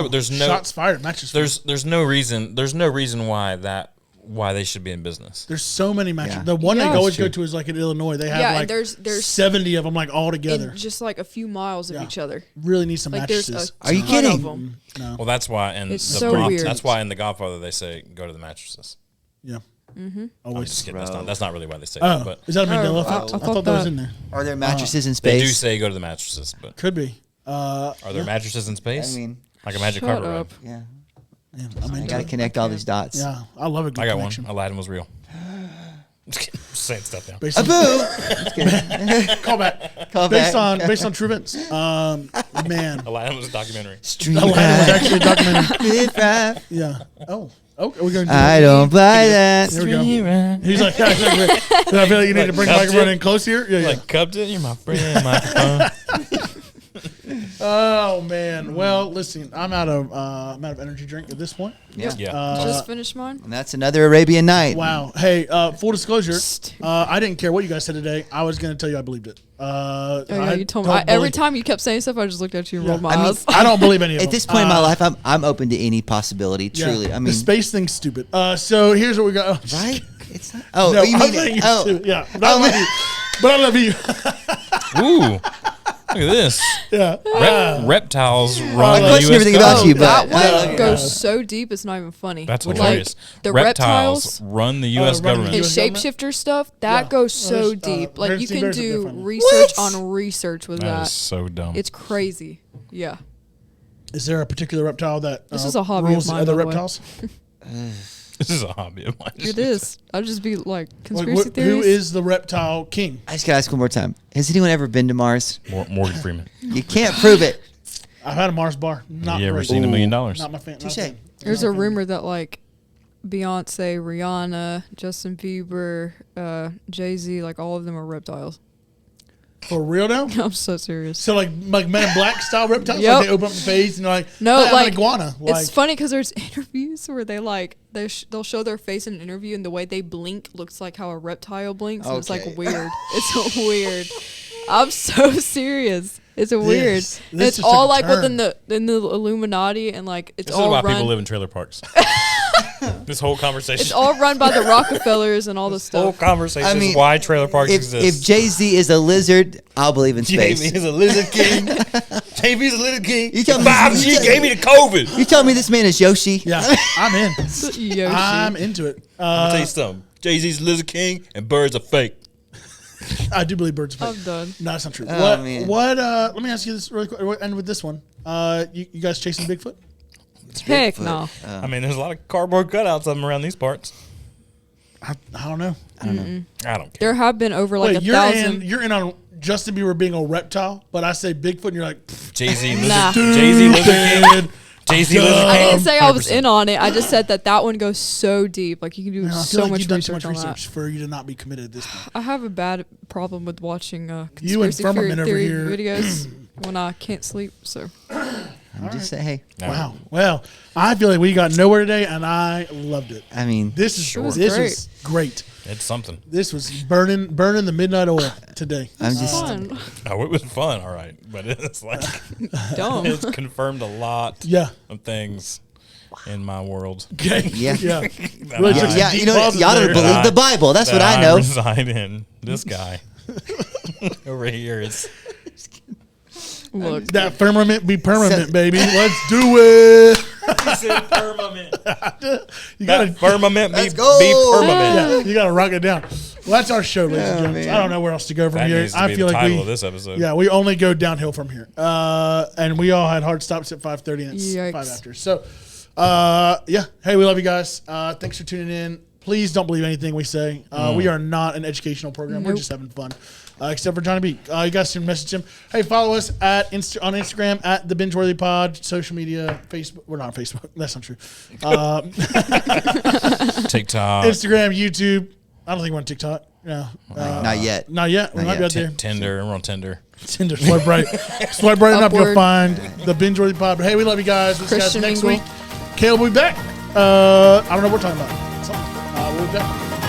There's no Shots fired. Mattress. Firm. there's no reason why they should be in business. There's so many mattresses. Yeah. The one Yeah. they always True. go to is like in Illinois. They have Yeah, and like there's 70 of them like all together. in just like a few miles of Yeah. each other. Really need some Like there's a mattresses. Are you ton kidding? of them. No. Well, that's why in It's so weird. That's why in The Godfather they say go to the mattresses. Yeah. Mm-hmm. I'm Always. just kidding. That's not really why they say Oh, it, but is that a Mandela Oh, effect? I I thought thought that was that- in there. Are there mattresses in they space? do say go to the mattresses. But Could be. are there mattresses in space? I mean, Like a magic Shut carpet ride? up. yeah. Yeah, I'm I into gotta it. connect all these dots. Yeah, I love a good I got connection. one. Aladdin was real. Just kidding. Just saying stuff now. Based on, call back. Call Based back. on true events. Man, Aladdin was a documentary. Street Aladdin was ride, actually a documentary. mid-drive. Yeah. Oh. Okay. We're going to do I that. don't buy that. Here we go. He's like, I feel like you need to bring the Cupped microphone it. in close here. Yeah, yeah. Like cupped it. You're my friend. Microphone. Oh man. Well, listen, I'm out of energy drink at this point. Yeah. Yeah. Just finished mine. And that's another Arabian Night. Wow. Hey, full disclosure, Stupid. I didn't care what you guys said today. I was going to tell you I believed it. Oh yeah, you told me. Every time you kept saying stuff, I just looked at you and rolled my I mean, eyes. I don't believe any of them. At this point in my life, I'm open to any possibility. Yeah, Truly, I the mean, space thing's stupid. So here's what we got. Oh, right? It's not. Oh, No, you I'm mean? saying you're Oh, stupid. Yeah, but I love you. But I love you. Ooh. Look at this. Yeah. Reptiles run I the question US everything about government. you, that but one goes so deep, it's not even funny. That's Like, hilarious. the reptiles reptiles run the U.S. running government. the and US government? shapeshifter stuff, that Yeah. goes so There's, deep. bears Like you see can bears are do different. research What? on research with That that. is so dumb. It's crazy. Yeah. Is there a particular reptile that This is a hobby of rules mine, other by the way. reptiles? This is a hobby of mine. It is. I'd just be like Like, conspiracy who theories. is the reptile king? I just gotta ask one more time. Has anyone ever been to Mars? Morgan Freeman. You can't prove it. I've had a Mars bar. Not You ever great. seen $1 million? Not my fan. not a Touche. fan. There's a rumor that like Beyonce, Rihanna, Justin Bieber, Jay-Z, like all of them are reptiles. For real now? I'm so serious. So like Men in Black style reptiles? Yep. Like they open up the face and they're like, No, "Hey, I'm like an iguana. Like, it's funny because there's interviews where they like they'll show their face in an interview and the way they blink looks like how a reptile blinks and it's Okay. like weird. It's weird. I'm so serious. It's weird. this It's just all took a like within turn. the Illuminati and like it's This is all why run. people live in trailer parks. This whole conversation. It's all run by the Rockefellers and all this whole stuff. conversation I mean, is why trailer parks If exist. Jay-Z is a lizard, I'll believe in space. JV's a lizard king. JV's a lizard king. You tell me- 5G gave me the COVID. You tell me this man is Yoshi? Yeah, I'm in. Yoshi. I'm into it. I'll tell you something. Jay-Z's lizard king and birds are fake. I do believe birds are fake. I'm done. No, that's not true. Oh, man. Let me ask you this really quick. We'll end with this one. You guys chasing Bigfoot? Heck no. I mean, there's a lot of cardboard cutouts of them around these parts. I don't know. I don't care. There have been over like Wait, 1,000. you're in on Justin Bieber being a reptile, but I say Bigfoot, and you're like, Jay-Z Nah. lizard, Jay-Z lizard king. Jay-Z lizard king. I didn't say I was 100%. in on it. I just said that one goes so deep. Like you can do I feel so like much you've done too research much on that. research for you to not be committed at this point. I have a bad problem with watching You and conspiracy Firmament over theory here. videos when I can't sleep. So I'm just saying, hey, No. Wow. Well, I feel like we got nowhere today, and I loved it. I mean, This is was this great. was great. It's something. This was burning the midnight oil today. I'm just, fun. Oh, it was fun, all right. But it's like, Dumb. it's confirmed a lot Yeah. of things in my world. Okay. Yeah. Yeah. that Really I- took some yeah, deep you know, pauses y'all don't there. believe the Bible. That's what that I know. reside in. This guy over here is. Look, That firmament be permanent, So- baby. Let's do it. He said firmament. You gotta, That firmament Let's be go. firmament. yeah, you gotta rock it down. Well, that's our show, ladies and Oh, gentlemen. man. I don't know where else to go from That here. needs to I be feel the like title we, of this episode. yeah, we only go downhill from here. And we all had hard stops at 5:30 and it's Yikes. 5 after. So, yeah. Hey, we love you guys. Thanks for tuning in. Please don't believe anything we say. We are not an educational program. We're Nope. just having fun. Except for Johnny B. You guys can message him. Hey, follow us on Instagram at the Bingeworthy Pod. Social media, Facebook. We're not on Facebook. That's not true. TikTok. Instagram, YouTube. I don't think we're on TikTok. No, Not yet. Not yet. We Not might be out yet. there. Tinder. We're on Tinder. Tinder, swipe right. Swipe right enough, you'll Upward. find the Bingeworthy Pod. But hey, we love you guys. We'll see you guys Christian next mingle. week. Kale will be back. I don't know what we're talking about. Something. We'll be back.